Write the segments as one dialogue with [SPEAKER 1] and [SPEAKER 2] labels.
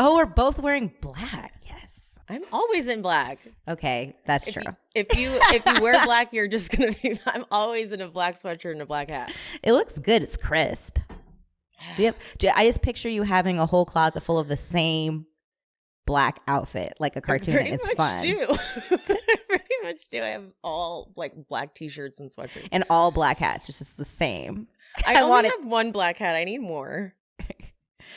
[SPEAKER 1] Oh, we're both wearing black. Yes.
[SPEAKER 2] I'm always in black.
[SPEAKER 1] Okay, that's true.
[SPEAKER 2] If you wear black, you're just gonna be. I'm always in a black sweatshirt and a black hat.
[SPEAKER 1] It looks good. It's crisp. I just picture you having a whole closet full of the same black outfit, like a cartoon. It's fun.
[SPEAKER 2] I pretty much do. I have all like black t-shirts and sweatshirts.
[SPEAKER 1] And all black hats, just the same.
[SPEAKER 2] I only have one black hat. I need more.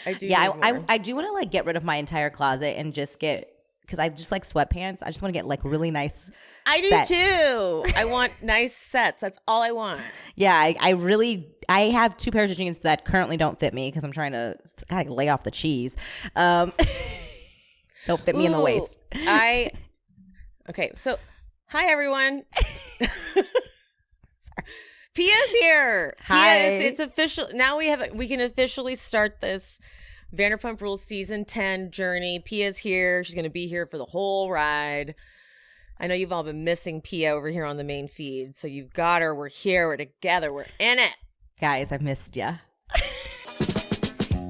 [SPEAKER 2] I do.
[SPEAKER 1] Yeah, I do want to like get rid of my entire closet and just get, because I just like sweatpants. I just want to get like really nice sets.
[SPEAKER 2] Do too. I want nice sets. That's all I want.
[SPEAKER 1] Yeah, I have 2 pairs of jeans that currently don't fit me because I'm trying to lay off the cheese. Don't fit me in the waist. Okay, so hi everyone. Pia's here. Hi.
[SPEAKER 2] It's official. Now we can officially start this Vanderpump Rules season 10 journey. Pia's here. She's going to be here for the whole ride. I know you've all been missing Pia over here on the main feed, so you've got her. We're here. We're together. We're in it.
[SPEAKER 1] Guys, I missed ya.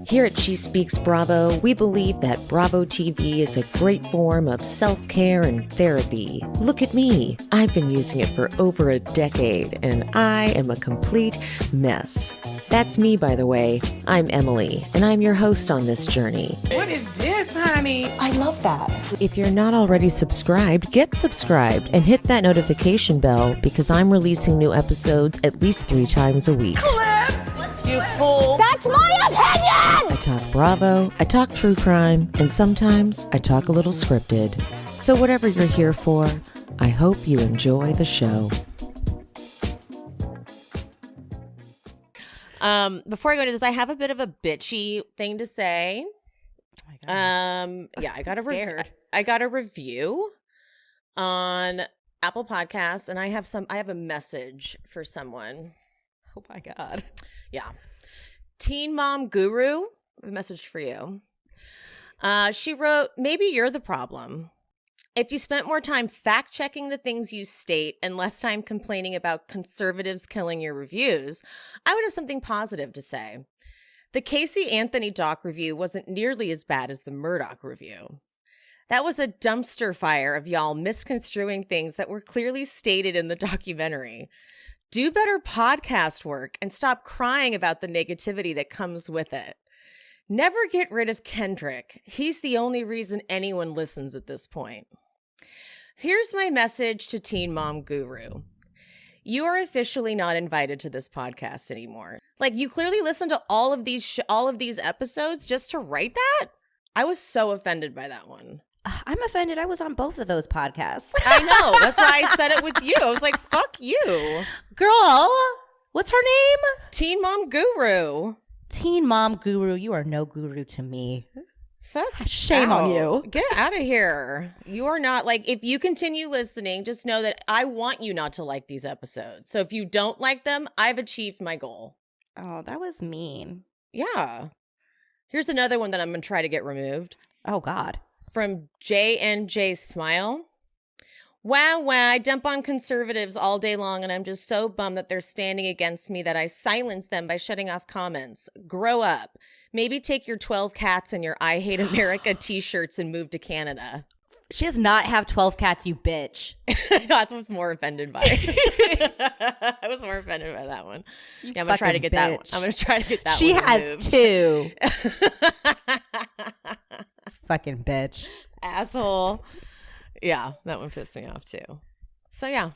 [SPEAKER 3] Here at She Speaks Bravo, we believe that Bravo TV is a great form of self-care and therapy. Look at me. I've been using it for over a decade, and I am a complete mess. That's me, by the way. I'm Emily, and I'm your host on this journey.
[SPEAKER 4] What is this, honey?
[SPEAKER 3] I love that. If you're not already subscribed, get subscribed and hit that notification bell because I'm releasing new episodes at least 3 times a week.
[SPEAKER 2] You fool.
[SPEAKER 5] That's my opinion!
[SPEAKER 3] I talk Bravo, I talk true crime, and sometimes I talk a little scripted. So whatever you're here for, I hope you enjoy the show.
[SPEAKER 2] Before I go into this, I have a bit of a bitchy thing to say.
[SPEAKER 1] Oh my God.
[SPEAKER 2] Yeah, I got a review on Apple Podcasts, and I have a message for someone.
[SPEAKER 1] Oh my God.
[SPEAKER 2] Yeah. Teen Mom Guru, a message for you. She wrote, maybe you're the problem. If you spent more time fact-checking the things you state and less time complaining about conservatives killing your reviews, I would have something positive to say. The Casey Anthony doc review wasn't nearly as bad as the Murdoch review. That was a dumpster fire of y'all misconstruing things that were clearly stated in the documentary. Do better podcast work and stop crying about the negativity that comes with it. Never get rid of Kendrick. He's the only reason anyone listens at this point. Here's my message to Teen Mom Guru. You are officially not invited to this podcast anymore. Like, you clearly listened to all of these episodes just to write that? I was so offended by that one.
[SPEAKER 1] I'm offended. I was on both of those podcasts.
[SPEAKER 2] I know. That's why I said it with you. I was like, fuck you.
[SPEAKER 1] Girl, what's her name?
[SPEAKER 2] Teen Mom Guru.
[SPEAKER 1] Teen Mom Guru. You are no guru to me.
[SPEAKER 2] Fuck.
[SPEAKER 1] Shame on you.
[SPEAKER 2] Get out of here. You are not, like, if you continue listening, just know that I want you not to like these episodes. So if you don't like them, I've achieved my goal.
[SPEAKER 1] Oh, that was mean.
[SPEAKER 2] Yeah. Here's another one that I'm going to try to get removed.
[SPEAKER 1] Oh, God.
[SPEAKER 2] From JNJ Smile. Wow, I dump on conservatives all day long, and I'm just so bummed that they're standing against me that I silence them by shutting off comments. Grow up. Maybe take your 12 cats and your I Hate America t-shirts and move to Canada.
[SPEAKER 1] She does not have 12 cats, you bitch.
[SPEAKER 2] That's what I was more offended by. I was more offended by that one. Yeah, I'm going to try to get that one. I'm going to try to get that
[SPEAKER 1] she
[SPEAKER 2] one
[SPEAKER 1] has
[SPEAKER 2] removed.
[SPEAKER 1] 2. Fucking bitch.
[SPEAKER 2] Asshole. Yeah, that one pissed me off too. So yeah,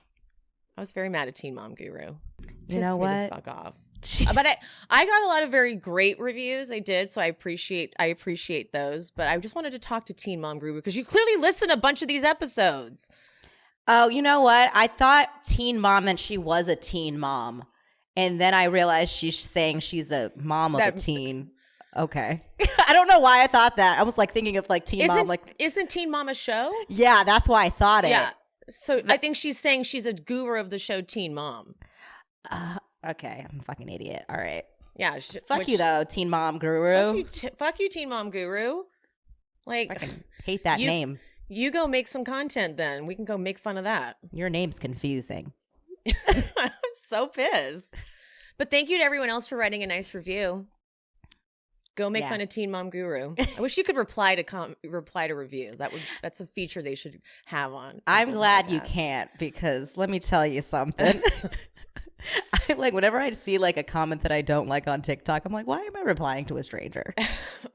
[SPEAKER 2] I was very mad at Teen Mom Guru.
[SPEAKER 1] You know what?
[SPEAKER 2] Me the fuck off. But I got a lot of very great reviews. I did, so I appreciate those. But I just wanted to talk to Teen Mom Guru because you clearly listen to a bunch of these episodes.
[SPEAKER 1] Oh, you know what? I thought teen mom meant she was a teen mom, and then I realized she's saying she's a mom of a teen. Okay. I don't know why I thought that. I was like thinking of like Teen Mom.
[SPEAKER 2] Isn't Teen Mom a show?
[SPEAKER 1] Yeah, that's why I thought it.
[SPEAKER 2] Yeah. So I think she's saying she's a guru of the show Teen Mom.
[SPEAKER 1] Okay. I'm a fucking idiot. All right.
[SPEAKER 2] Yeah.
[SPEAKER 1] Fuck you though, Teen Mom Guru.
[SPEAKER 2] Fuck you, Teen Mom Guru. Like,
[SPEAKER 1] I hate that name.
[SPEAKER 2] You go make some content then. We can go make fun of that.
[SPEAKER 1] Your name's confusing.
[SPEAKER 2] I'm so pissed. But thank you to everyone else for writing a nice review. Go make fun of Teen Mom Guru. I wish you could reply to reviews. That's a feature they should have on.
[SPEAKER 1] I'm glad you can't, because let me tell you something. I like whenever I see like a comment that I don't like on TikTok, I'm like, why am I replying to a stranger?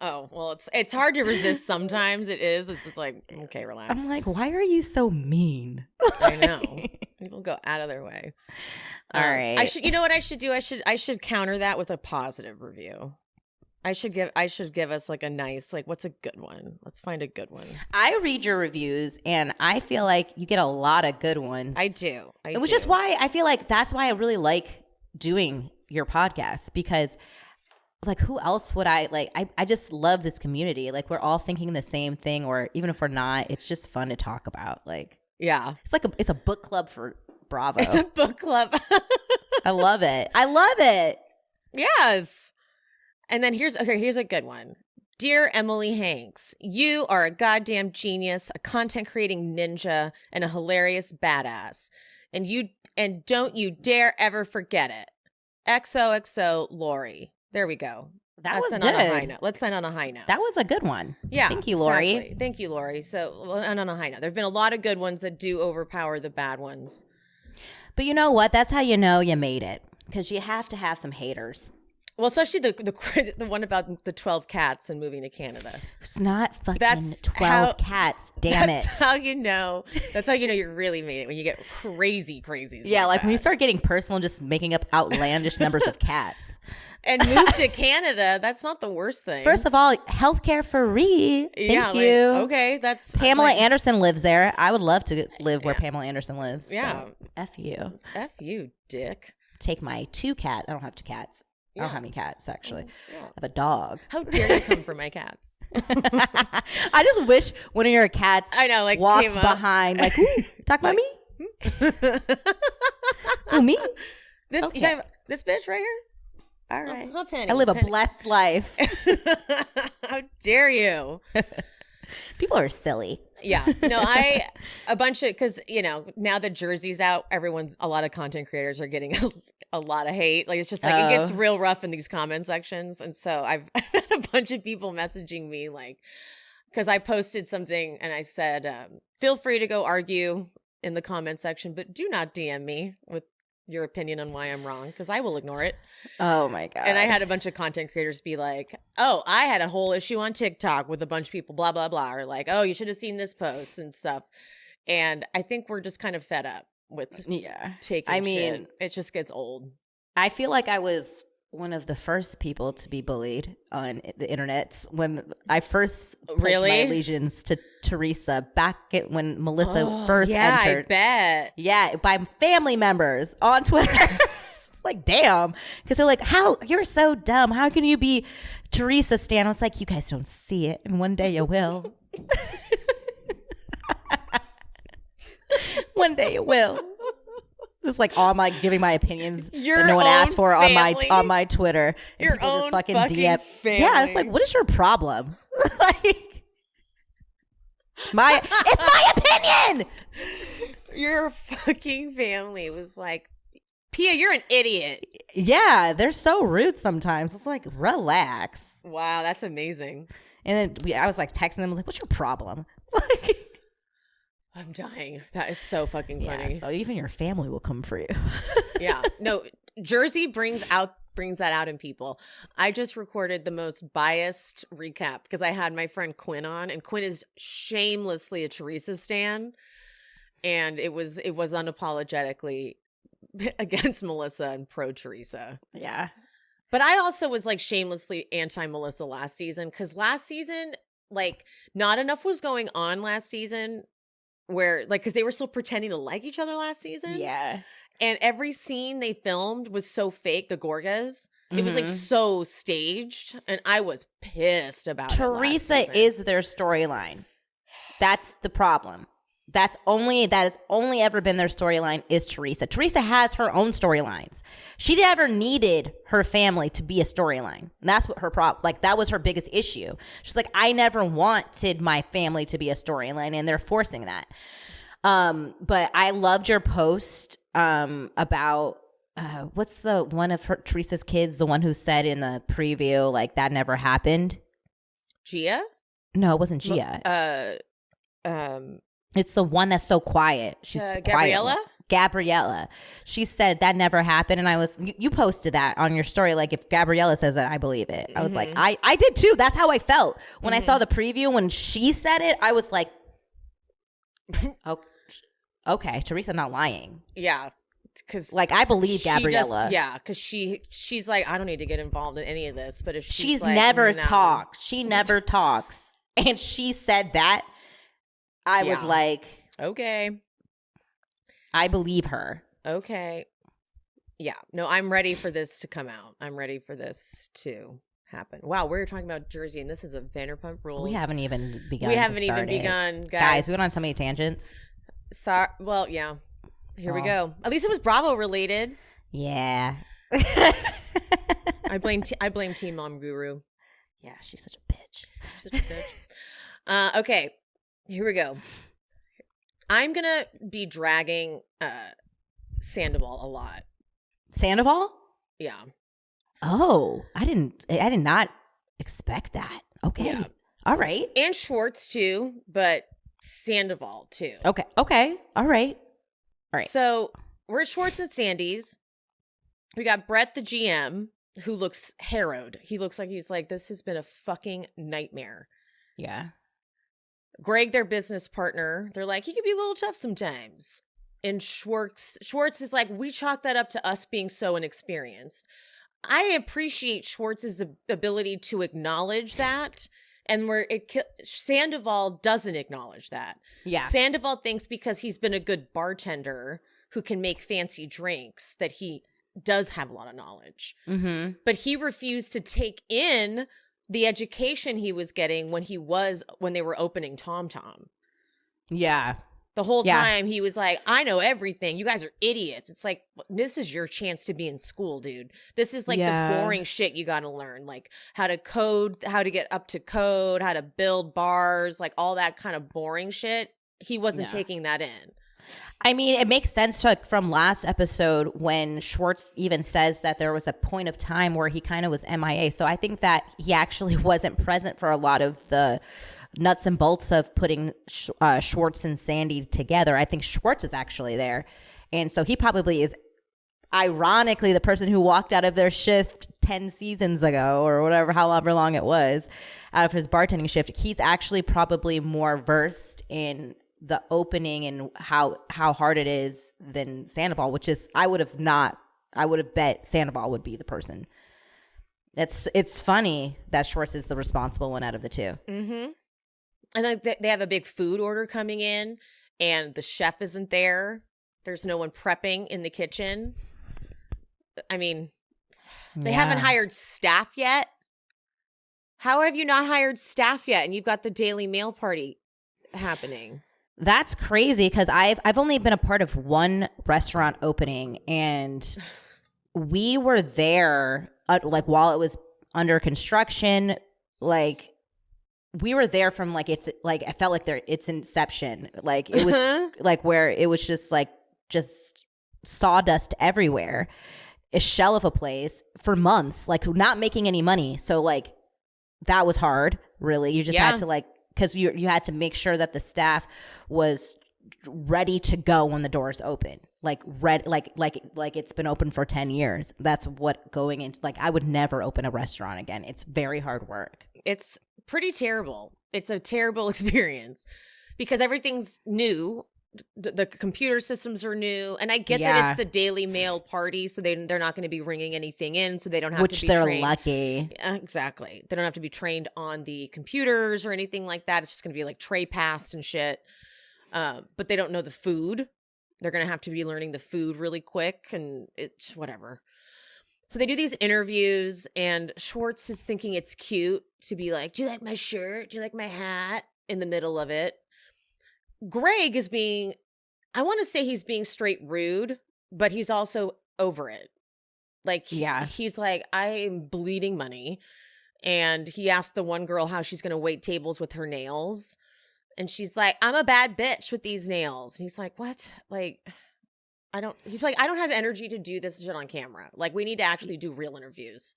[SPEAKER 2] Oh, well, it's hard to resist sometimes. It is. It's just like, okay, relax.
[SPEAKER 1] I'm like, why are you so mean?
[SPEAKER 2] I know. People go out of their way.
[SPEAKER 1] All right.
[SPEAKER 2] You know what I should do? I should counter that with a positive review. I should give us like a nice, like, what's a good one? Let's find a good one.
[SPEAKER 1] I read your reviews and I feel like you get a lot of good ones.
[SPEAKER 2] I do.
[SPEAKER 1] Which is why I feel like that's why I really like doing your podcast, because like who else would I like? I just love this community. Like we're all thinking the same thing, or even if we're not, it's just fun to talk about. Like,
[SPEAKER 2] yeah,
[SPEAKER 1] it's like it's a book club for Bravo.
[SPEAKER 2] It's a book club.
[SPEAKER 1] I love it. I love it.
[SPEAKER 2] Yes. And then here's a good one. Dear Emily Hanks, you are a goddamn genius, a content creating ninja, and a hilarious badass. And don't you dare ever forget it. XOXO Lori. There we go.
[SPEAKER 1] Let's
[SPEAKER 2] end on a high note. Let's end on a high note.
[SPEAKER 1] That was a good one.
[SPEAKER 2] Yeah.
[SPEAKER 1] Thank you, Lori.
[SPEAKER 2] Exactly. Thank you, Lori. So we'll end on a high note. There have been a lot of good ones that do overpower the bad ones.
[SPEAKER 1] But you know what? That's how you know you made it, because you have to have some haters.
[SPEAKER 2] Well, especially the one about the 12 cats and moving to Canada.
[SPEAKER 1] It's not fucking 12 cats. Damn it.
[SPEAKER 2] That's how you know. That's how you know you really made it, when you get crazy.
[SPEAKER 1] Yeah, like when you start getting personal and just making up outlandish numbers of cats.
[SPEAKER 2] And move to Canada, that's not the worst thing.
[SPEAKER 1] First of all, healthcare free. Thank you.
[SPEAKER 2] Okay, that's
[SPEAKER 1] Pamela Anderson lives there. I would love to live where Pamela Anderson lives.
[SPEAKER 2] Yeah.
[SPEAKER 1] So, F you.
[SPEAKER 2] F you, dick.
[SPEAKER 1] Take my 2 cats. I don't have 2 cats.
[SPEAKER 2] Yeah.
[SPEAKER 1] I don't have any cats, actually.
[SPEAKER 2] Yeah.
[SPEAKER 1] I have a dog.
[SPEAKER 2] How dare you come for my cats?
[SPEAKER 1] I just wish one of your cats walked behind, like, ooh, talk about me? Oh, me?
[SPEAKER 2] This bitch right here?
[SPEAKER 1] All right.
[SPEAKER 2] Oh, Penny,
[SPEAKER 1] I live a blessed life.
[SPEAKER 2] How dare you?
[SPEAKER 1] People are silly.
[SPEAKER 2] Yeah. No, because, now that Jersey's out, a lot of content creators are getting a lot of hate. Like, it's just like, it gets real rough in these comment sections. And so I've had a bunch of people messaging me, like, because I posted something and I said, feel free to go argue in the comment section, but do not DM me with your opinion on why I'm wrong, because I will ignore it.
[SPEAKER 1] Oh my God.
[SPEAKER 2] And I had a bunch of content creators be like, oh, I had a whole issue on TikTok with a bunch of people, blah, blah, blah. Or like, oh, you should have seen this post and stuff. And I think we're just kind of fed up with taking shit. It just gets old.
[SPEAKER 1] I feel like I was one of the first people to be bullied on the internet when I first put my allegiance to Teresa back when Melissa first entered.
[SPEAKER 2] I bet.
[SPEAKER 1] Yeah, by family members on Twitter. It's like, damn. Because they're like, how? You're so dumb. How can you be Teresa stan? I was like, you guys don't see it, and one day you will. One day you will. Just like giving my opinions that no one asked for on my Twitter. And
[SPEAKER 2] your own
[SPEAKER 1] just fucking
[SPEAKER 2] DM. Family.
[SPEAKER 1] Yeah, it's like, what is your problem? Like, it's my opinion.
[SPEAKER 2] Your fucking family was like, Pia, you're an idiot.
[SPEAKER 1] Yeah, they're so rude sometimes. It's like, relax.
[SPEAKER 2] Wow, that's amazing.
[SPEAKER 1] And then I was like texting them, like, what's your problem? Like,
[SPEAKER 2] I'm dying. That is so fucking funny.
[SPEAKER 1] Yeah, so even your family will come for you.
[SPEAKER 2] Yeah. No, Jersey brings that out in people. I just recorded the most biased recap because I had my friend Quinn on, and Quinn is shamelessly a Teresa stan, and it was unapologetically against Melissa and pro Teresa.
[SPEAKER 1] Yeah.
[SPEAKER 2] But I also was like shamelessly anti Melissa last season, because last season, like, not enough was going on last season. Where, like, because they were still pretending to like each other last season.
[SPEAKER 1] Yeah.
[SPEAKER 2] And every scene they filmed was so fake, the Gorgas. It was, like, so staged. And I was pissed about
[SPEAKER 1] Teresa is their storyline. That's the problem. That has only ever been their storyline is Teresa. Teresa has her own storylines. She never needed her family to be a storyline. And that's what her problem, like, that was her biggest issue. She's like, I never wanted my family to be a storyline, and they're forcing that. But I loved your post about what's the one of Teresa's kids, the one who said in the preview, like, that never happened?
[SPEAKER 2] Gia?
[SPEAKER 1] No, it wasn't Gia. It's the one that's so quiet. She's the
[SPEAKER 2] Gabriella?
[SPEAKER 1] Gabriella. She said that never happened. And you posted that on your story. Like, if Gabriella says it, I believe it. I was like, I did too. That's how I felt. When I saw the preview, when she said it, I was like, okay, Teresa not lying.
[SPEAKER 2] Yeah. Because
[SPEAKER 1] like, I believe Gabriella.
[SPEAKER 2] Because she's like, I don't need to get involved in any of this. But if
[SPEAKER 1] she's
[SPEAKER 2] like,
[SPEAKER 1] never talks. She never talks. And she said that. I was like,
[SPEAKER 2] okay,
[SPEAKER 1] I believe her.
[SPEAKER 2] Okay. Yeah. No, I'm ready for this to come out. I'm ready for this to happen. Wow, we're talking about Jersey, and this is a Vanderpump Rules.
[SPEAKER 1] We haven't even begun.
[SPEAKER 2] Guys.
[SPEAKER 1] Guys, we went on so many tangents.
[SPEAKER 2] Sorry. Well, yeah. Here we go. At least it was Bravo related.
[SPEAKER 1] Yeah.
[SPEAKER 2] I blame Teen Mom Guru.
[SPEAKER 1] Yeah, she's such a bitch.
[SPEAKER 2] Okay. Here we go. I'm gonna be dragging Sandoval a lot.
[SPEAKER 1] Sandoval?
[SPEAKER 2] Yeah.
[SPEAKER 1] Oh, I did not expect that. Okay. Yeah. All right.
[SPEAKER 2] And Schwartz too, but Sandoval too.
[SPEAKER 1] Okay. All right.
[SPEAKER 2] So we're at Schwartz and Sandy's. We got Brett, the GM, who looks harrowed. He looks like he's like, this has been a fucking nightmare.
[SPEAKER 1] Yeah.
[SPEAKER 2] Greg, their business partner, they're like, he can be a little tough sometimes. And Schwartz is like, we chalk that up to us being so inexperienced. I appreciate Schwartz's ability to acknowledge that. And Sandoval doesn't acknowledge that.
[SPEAKER 1] Yeah.
[SPEAKER 2] Sandoval thinks because he's been a good bartender who can make fancy drinks that he does have a lot of knowledge.
[SPEAKER 1] Mm-hmm.
[SPEAKER 2] But he refused to take in the education he was getting when they were opening Tom Tom.
[SPEAKER 1] Yeah.
[SPEAKER 2] The whole time he was like, I know everything. You guys are idiots. It's like, this is your chance to be in school, dude. This is like the boring shit you got to learn. Like how to code, how to get up to code, how to build bars, like all that kind of boring shit. He wasn't taking that in.
[SPEAKER 1] I mean, it makes sense from last episode when Schwartz even says that there was a point of time where he kind of was MIA. So I think that he actually wasn't present for a lot of the nuts and bolts of putting Schwartz and Sandy together. I think Schwartz is actually there. And so he probably is, ironically, the person who walked out of their shift 10 seasons ago or whatever, however long it was, out of his bartending shift. He's actually probably more versed in the opening and how hard it is than Sandoval, which is, I would have bet Sandoval would be the person. It's funny that Schwartz is the responsible one out of the two.
[SPEAKER 2] Mm-hmm. And then they have a big food order coming in and the chef isn't there. There's no one prepping in the kitchen. I mean, they haven't hired staff yet. How have you not hired staff yet? And you've got the Daily Mail party happening.
[SPEAKER 1] That's crazy because I've only been a part of one restaurant opening, and we were there like while it was under construction. Like we were there from like it's like I felt like it's inception. Like it was like where it was just sawdust everywhere, a shell of a place for months, like not making any money. So like that was hard. Really, you just had to like. Because you had to make sure that the staff was ready to go when the doors open, like it's been open for 10 years. That's what going into, like, I would never open a restaurant again. It's very hard work.
[SPEAKER 2] It's pretty terrible. It's a terrible experience because everything's new. The computer systems are new, and I get that it's the Daily Mail party, so they're not going to be ringing anything in, so they don't have to be trained. Which they're
[SPEAKER 1] lucky.
[SPEAKER 2] Exactly. They don't have to be trained on the computers or anything like that. It's just going to be like tray passed and shit. But they don't know the food. They're going to have to be learning the food really quick, and it's whatever. So they do these interviews, and Schwartz is thinking it's cute to be like, do you like my shirt? Do you like my hat? In the middle of it. Greg is being, I want to say he's being straight rude, but he's also over it. Like, he's like, I'm bleeding money. And he asked the one girl how she's going to wait tables with her nails. And she's like, I'm a bad bitch with these nails. And he's like, what? Like, he's like, I don't have energy to do this shit on camera. Like, we need to actually do real interviews.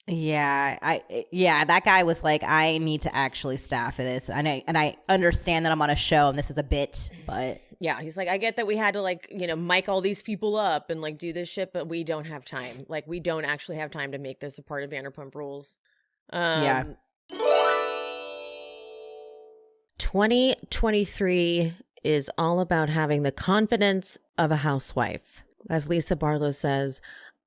[SPEAKER 1] Yeah, that guy was like, I need to actually staff for this. And I understand that I'm on a show and this is a bit, but
[SPEAKER 2] yeah, he's like, I get that we had to like, mic all these people up and like do this shit, but we don't have time. Like, we don't actually have time to make this a part of Vanderpump Rules.
[SPEAKER 1] Yeah.
[SPEAKER 3] 2023 is all about having the confidence of a housewife. As Lisa Barlow says,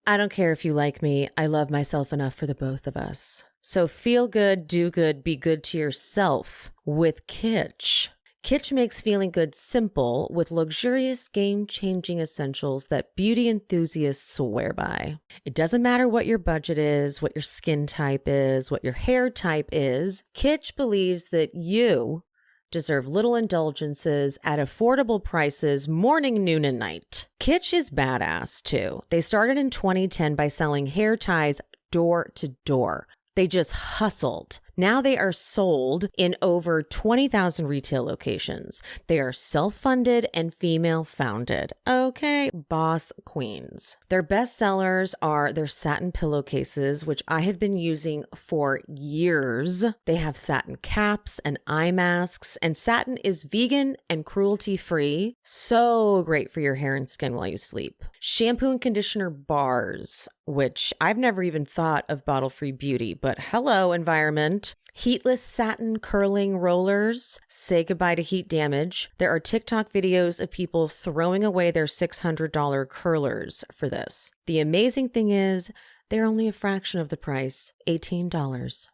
[SPEAKER 3] I don't care if you like me. I love myself enough for the both of us. So feel good, do good, be good to yourself with Kitsch. Kitsch makes feeling good simple with luxurious, game-changing essentials that beauty enthusiasts swear by. It doesn't matter what your budget is, what your skin type is, what your hair type is. Kitsch believes that you deserve little indulgences at affordable prices morning, noon, and night. Kitsch is badass too. They started in 2010 by selling hair ties door to door. They just hustled. Now they are sold in over 20,000 retail locations. They are self-funded and female-founded. Okay, boss queens. Their best sellers are their satin pillowcases, which I have been using for years. They have satin caps and eye masks, and satin is vegan and cruelty-free. So great for your hair and skin while you sleep. Shampoo and conditioner bars, which I've never even thought of bottle-free beauty, but hello, environment. Heatless satin curling rollers. Say goodbye to heat damage. There are TikTok videos of people throwing away their $600 curlers for this. The amazing thing is, they're only a fraction of the price, $18.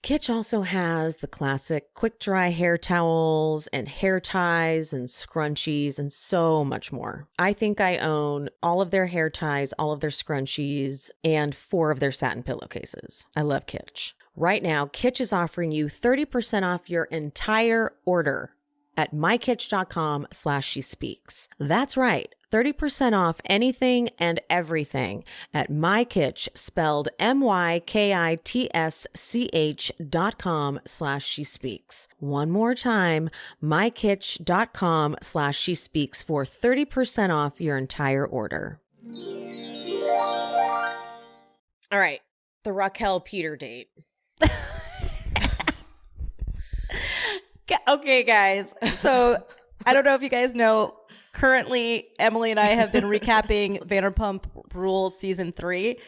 [SPEAKER 3] Kitsch also has the classic quick dry hair towels and hair ties and scrunchies and so much more. I think I own all of their hair ties, all of their scrunchies, and 4 of their satin pillowcases. I love Kitsch. Right now, Kitsch is offering you 30% off your entire order at mykitsch.com/shespeaks. That's right. 30% off anything and everything at mykitsch, spelled mykitsch.com/shespeaks. One more time, mykitsch.com/shespeaks for 30% off your entire order.
[SPEAKER 2] All right. The Raquel Peter date.
[SPEAKER 1] Okay, guys. So I don't know if you guys know, currently Emily and I have been recapping Vanderpump Rules season 3,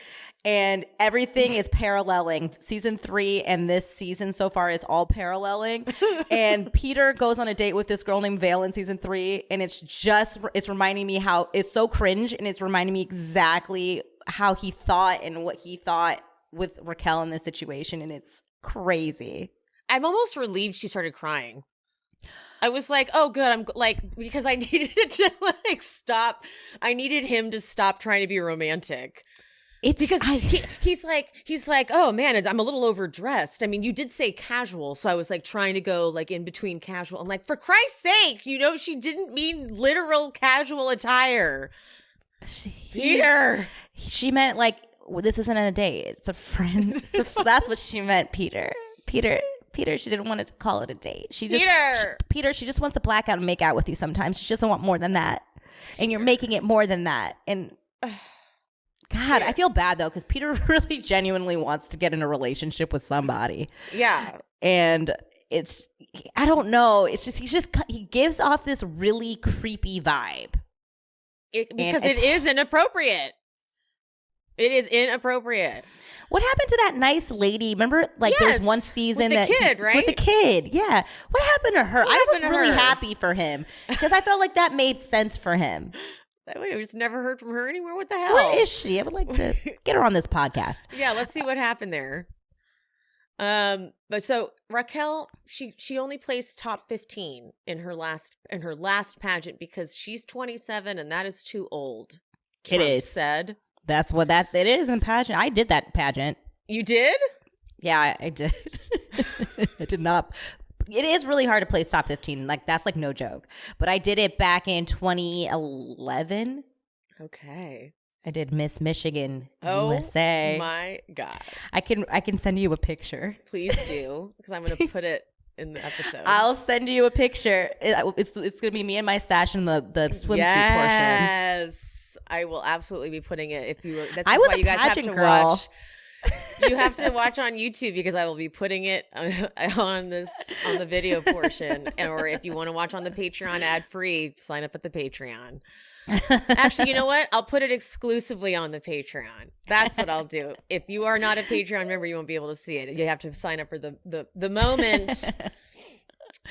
[SPEAKER 1] and everything is paralleling. Season 3 and this season so far is all paralleling. And Peter goes on a date with this girl named Vale in season 3, and it's reminding me how it's so cringe, and it's reminding me exactly how he thought and what he thought with Raquel in this situation, and it's crazy.
[SPEAKER 2] I'm almost relieved she started crying. I was like, oh, good. I'm like, because I needed it to like stop. I needed him to stop trying to be romantic. It's because he's like, oh man, I'm a little overdressed. I mean, you did say casual, so I was like trying to go like in between casual. I'm like, for Christ's sake, she didn't mean literal casual attire. Peter,
[SPEAKER 1] she meant like, this isn't a date. It's a friend. That's what she meant, Peter. She didn't want to call it a date. She just wants to black out and make out with you sometimes. She doesn't want more than that. And you're making it more than that. And God, I feel bad though, because Peter really genuinely wants to get in a relationship with somebody.
[SPEAKER 2] Yeah.
[SPEAKER 1] And I don't know. It's just, he gives off this really creepy vibe.
[SPEAKER 2] Because it is inappropriate. It is inappropriate.
[SPEAKER 1] What happened to that nice lady? Remember, there's one season
[SPEAKER 2] with the kid, right?
[SPEAKER 1] With the kid, yeah. What happened to her? I was really happy for him because I felt like that made sense for him.
[SPEAKER 2] We just never heard from her anymore. What the hell?
[SPEAKER 1] Where is she? I would like to get her on this podcast.
[SPEAKER 2] Yeah, let's see what happened there. But so Raquel, she only placed top 15 in her last pageant because she's 27 and that is too old. Trump said.
[SPEAKER 1] That's what it is in pageant. I did that pageant.
[SPEAKER 2] You did?
[SPEAKER 1] Yeah, I did. I did not. It is really hard to place top 15. Like, that's like no joke. But I did it back in 2011.
[SPEAKER 2] Okay.
[SPEAKER 1] I did Miss Michigan, USA.
[SPEAKER 2] Oh my God.
[SPEAKER 1] I can send you a picture.
[SPEAKER 2] Please do, because I'm going to put it in the episode.
[SPEAKER 1] I'll send you a picture. It's going to be me and my sash in the swimsuit portion.
[SPEAKER 2] Yes, I will absolutely be putting it. If you, this is
[SPEAKER 1] I was
[SPEAKER 2] why
[SPEAKER 1] a
[SPEAKER 2] you guys have to
[SPEAKER 1] pageant
[SPEAKER 2] watch. You have to watch on YouTube because I will be putting it on the video portion. Or if you want to watch on the Patreon ad free, sign up at the Patreon. Actually, you know what? I'll put it exclusively on the Patreon. That's what I'll do. If you are not a Patreon member, you won't be able to see it. You have to sign up for the moment.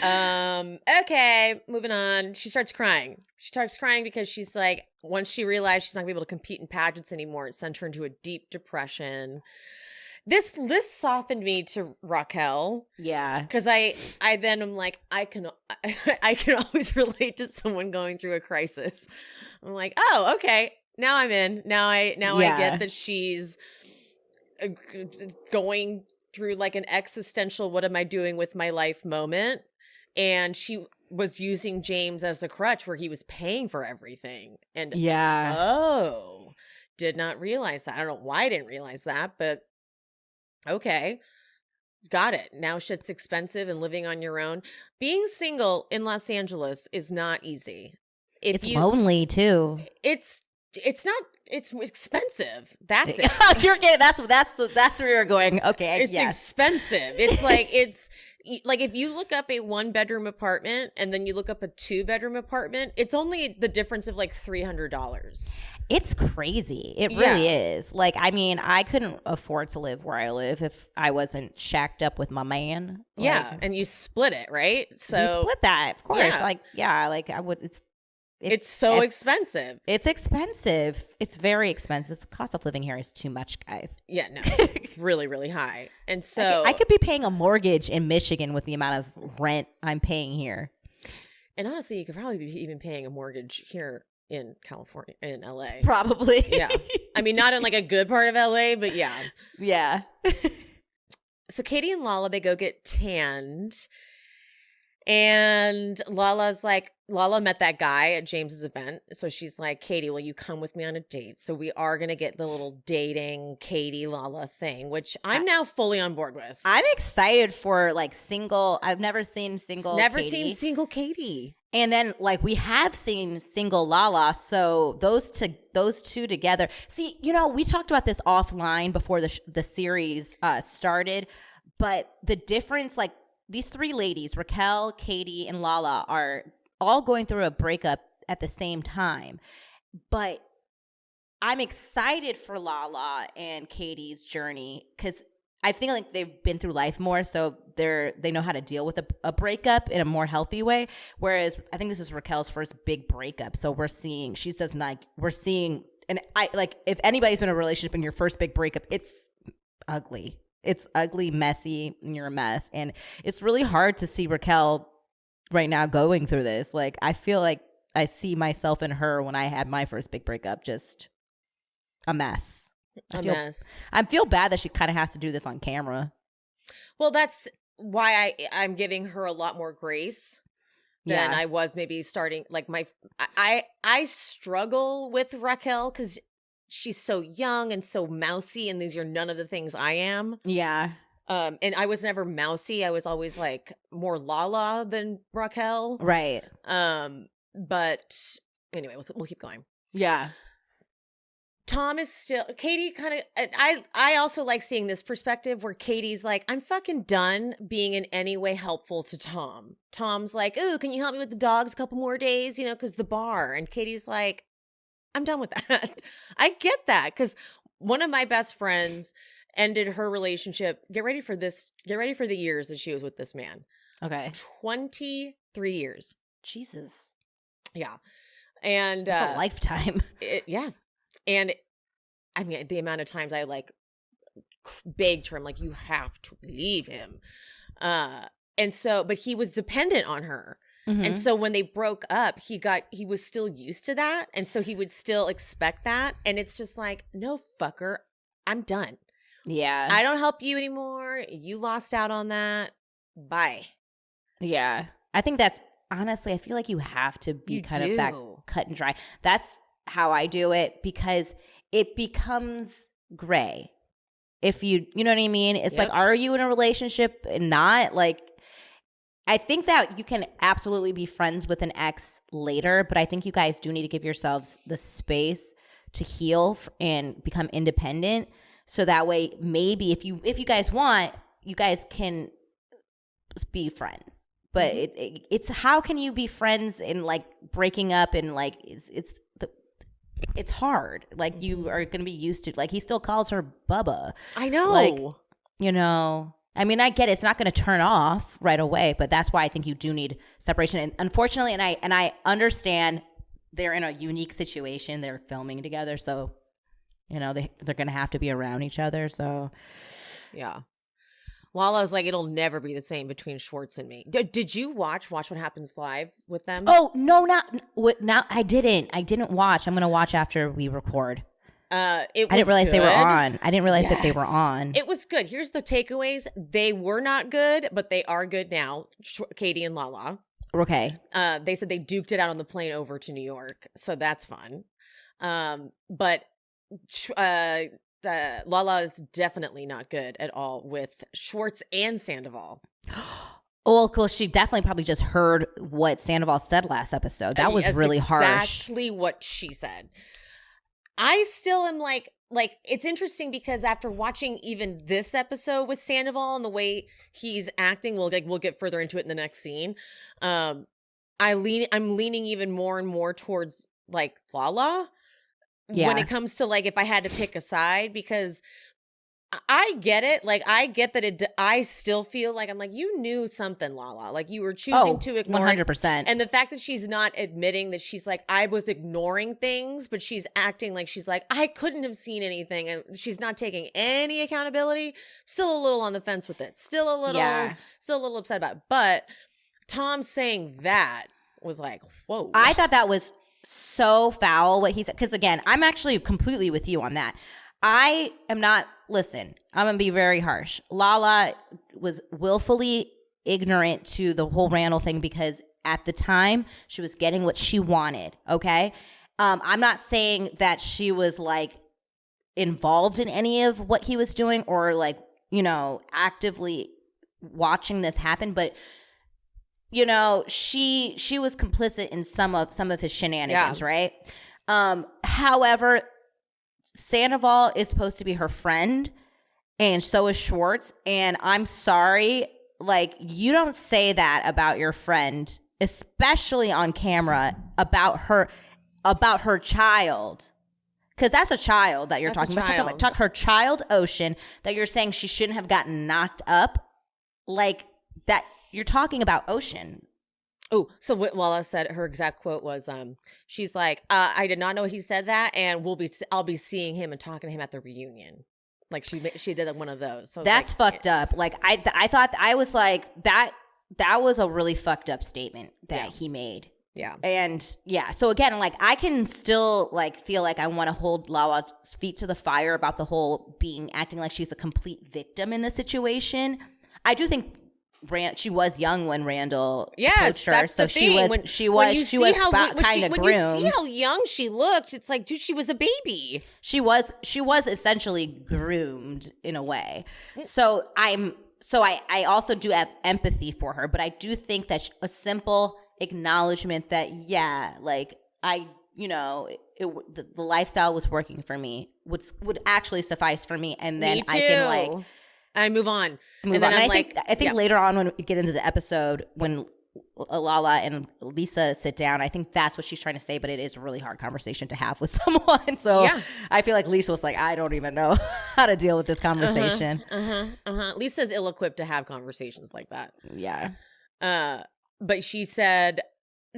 [SPEAKER 2] Okay, moving on. She starts crying. She starts crying because she's like, once she realized she's not gonna be able to compete in pageants anymore, it sent her into a deep depression. This softened me to Raquel.
[SPEAKER 1] Yeah.
[SPEAKER 2] Because I then am like, I can always relate to someone going through a crisis. I'm like, oh, okay. Now I'm in. Now I get that she's going through like an existential, what am I doing with my life moment? And she was using James as a crutch where he was paying for everything. And did not realize that. I don't know why I didn't realize that, but okay. Got it. Now shit's expensive and living on your own. Being single in Los Angeles is not easy.
[SPEAKER 1] It's lonely too.
[SPEAKER 2] It's expensive. That's it.
[SPEAKER 1] You're getting that's where you're going. Okay.
[SPEAKER 2] It's expensive. It's like if you look up a 1-bedroom apartment and then you look up a 2-bedroom apartment, it's only the difference of like $300.
[SPEAKER 1] It's crazy. It really is. Like, I mean, I couldn't afford to live where I live if I wasn't shacked up with my man.
[SPEAKER 2] Yeah, and you split it, right? So
[SPEAKER 1] you split that, of course.
[SPEAKER 2] Yeah.
[SPEAKER 1] Like I would.
[SPEAKER 2] It's so expensive.
[SPEAKER 1] It's expensive. It's very expensive. The cost of living here is too much, guys.
[SPEAKER 2] Yeah, no, really, really high. And so
[SPEAKER 1] I could be paying a mortgage in Michigan with the amount of rent I'm paying here.
[SPEAKER 2] And honestly, you could probably be even paying a mortgage here in California, in LA.
[SPEAKER 1] Probably.
[SPEAKER 2] Yeah. I mean, not in like a good part of LA, but yeah.
[SPEAKER 1] Yeah.
[SPEAKER 2] So Katie and Lala, they go get tanned. And Lala met that guy at James's event. So she's like, Katie, will you come with me on a date? So we are going to get the little dating Katie Lala thing, which I'm now fully on board with.
[SPEAKER 1] I'm excited for like single. I've never seen single
[SPEAKER 2] seen single Katie.
[SPEAKER 1] And then like we have seen single Lala. So those two together. See, we talked about this offline before the series started. But the difference, like, these 3 ladies, Raquel, Katie, and Lala, are all going through a breakup at the same time. But I'm excited for Lala and Katie's journey because I think like they've been through life more, so they know how to deal with a breakup in a more healthy way. Whereas I think this is Raquel's first big breakup, so we're seeing, and I like, if anybody's been in a relationship in your first big breakup, it's ugly. It's ugly, messy, and you're a mess. And it's really hard to see Raquel right now going through this. Like, I feel like I see myself in her when I had my first big breakup, just a mess. I feel bad that she kind of has to do this on camera.
[SPEAKER 2] Well, that's why I'm giving her a lot more grace than I was maybe starting. Like I struggle with Raquel because she's so young and so mousy, and these are none of the things I am.
[SPEAKER 1] Yeah.
[SPEAKER 2] And I was never mousy. I was always like more Lala than Raquel.
[SPEAKER 1] Right.
[SPEAKER 2] But anyway, we'll keep going.
[SPEAKER 1] Yeah.
[SPEAKER 2] Tom is still, Katie kind of, I also like seeing this perspective where Katie's like, I'm fucking done being in any way helpful to Tom. Tom's like, ooh, can you help me with the dogs a couple more days? Because the bar. And Katie's like, I'm done with that. I get that because one of my best friends ended her relationship. Get ready for the years that she was with this man.
[SPEAKER 1] Okay.
[SPEAKER 2] 23 years.
[SPEAKER 1] Jesus.
[SPEAKER 2] Yeah. And
[SPEAKER 1] it's a lifetime.
[SPEAKER 2] Yeah. And I mean, the amount of times I like begged her, I'm like, you have to leave him. And so, but he was dependent on her. Mm-hmm. And so when they broke up, he was still used to that. And so he would still expect that. And it's just like, no, fucker, I'm done.
[SPEAKER 1] Yeah.
[SPEAKER 2] I don't help you anymore. You lost out on that. Bye.
[SPEAKER 1] Yeah. I think that's, honestly, I feel like you have to be of that cut and dry. That's how I do it because it becomes gray. If you know what I mean? It's like, are you in a relationship and not? Like, I think that you can absolutely be friends with an ex later, but I think you guys do need to give yourselves the space to heal and become independent. So that way, maybe if you guys want, you guys can be friends. But it's how can you be friends and like breaking up and like it's hard. Like you are going to be used to, like he still calls her Bubba.
[SPEAKER 2] I know.
[SPEAKER 1] Like, you know, I mean, I get it. It's not going to turn off right away, but that's why I think you do need separation. And unfortunately, and I understand they're in a unique situation. They're filming together, so you know they're going to have to be around each other. So
[SPEAKER 2] yeah. Lala's like, it'll never be the same between Schwartz and me. Did you watch What Happens Live with them?
[SPEAKER 1] Oh no, not I didn't. I didn't watch. I'm going to watch after we record.
[SPEAKER 2] I
[SPEAKER 1] didn't realize they were on. I didn't realize that they were on.
[SPEAKER 2] It was good. Here's the takeaways. They were not good, but they are good now. Katie and Lala.
[SPEAKER 1] Okay.
[SPEAKER 2] They said they duked it out on the plane over to New York, so that's fun. But Lala is definitely not good at all with Schwartz and Sandoval.
[SPEAKER 1] Well, cool. She definitely probably just heard what Sandoval said last episode. That was really harsh.
[SPEAKER 2] Exactly what she said. I still am like it's interesting because after watching even this episode with Sandoval and the way he's acting, we'll get further into it in the next scene. I'm leaning even more and more towards like Lala when it comes to like if I had to pick a side, because I get it. Like I get that I still feel like I'm like, you knew something, Lala. Like you were choosing to ignore
[SPEAKER 1] 100%.
[SPEAKER 2] And the fact that she's not admitting that she's like, I was ignoring things, but she's acting like she's like, I couldn't have seen anything. And she's not taking any accountability. Still a little on the fence with it. Still a little upset about it. But Tom saying that was like, whoa.
[SPEAKER 1] I thought that was so foul what he said. Because again, I'm actually completely with you on that. I am not, listen, I'm going to be very harsh. Lala was willfully ignorant to the whole Randall thing because at the time she was getting what she wanted, okay? I'm not saying that she was like involved in any of what he was doing or like, you know, actively watching this happen, but you know, she was complicit in some of his shenanigans, right? However, Sandoval is supposed to be her friend, and so is Schwartz. And I'm sorry, like, you don't say that about your friend, especially on camera, about her child. Because that's a child that you're talking about. Her child, Ocean, that you're saying she shouldn't have gotten knocked up. Like, that you're talking about Ocean.
[SPEAKER 2] Oh, so what Lala said, her exact quote was, she's like, I did not know he said that, and I'll be seeing him and talking to him at the reunion. Like she did one of those. So
[SPEAKER 1] that's like, fucked up. Like I thought, I was like, that was a really fucked up statement that he made.
[SPEAKER 2] Yeah.
[SPEAKER 1] And yeah, so again, like I can still like feel like I want to hold Lala's feet to the fire about the whole acting like she's a complete victim in the situation. I do think she was young when Randall coached her,
[SPEAKER 2] that's
[SPEAKER 1] so
[SPEAKER 2] the thing.
[SPEAKER 1] she was kind of groomed.
[SPEAKER 2] When you see how young she looked, it's like, dude, she was a baby.
[SPEAKER 1] She was essentially groomed in a way. So I also do have empathy for her, but I do think that a simple acknowledgement that like I, you know, the lifestyle was working for me would actually suffice for me, and then I can like.
[SPEAKER 2] I move on.
[SPEAKER 1] I think later on when we get into the episode, when Lala and Lisa sit down, I think that's what she's trying to say, but it is a really hard conversation to have with someone. So I feel like Lisa was like, I don't even know how to deal with this conversation.
[SPEAKER 2] Lisa's ill-equipped to have conversations like that.
[SPEAKER 1] Yeah.
[SPEAKER 2] But she said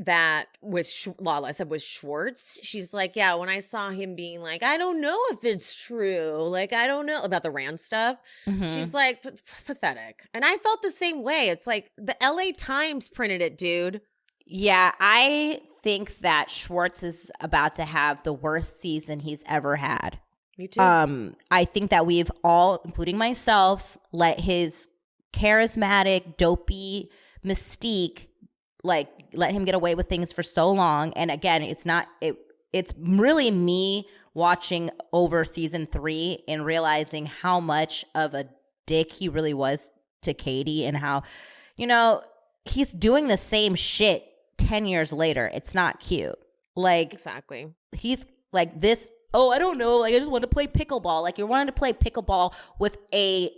[SPEAKER 2] that Lala said with Schwartz, she's like, yeah, when I saw him being like, I don't know if it's true. Like, I don't know about the Rand stuff. She's like, pathetic. And I felt the same way. It's like the LA Times printed it, dude.
[SPEAKER 1] Yeah, I think that Schwartz is about to have the worst season he's ever had.
[SPEAKER 2] Me too.
[SPEAKER 1] I think that we've all, including myself, let his charismatic, dopey mystique let him get away with things for so long. And again, it's really me watching over season 3 and realizing how much of a dick he really was to Katie, and how, you know, he's doing the same shit 10 years later. It's not cute. Like,
[SPEAKER 2] exactly.
[SPEAKER 1] He's like this. Oh, I don't know. Like, I just want to play pickleball. Like, you're wanting to play pickleball with a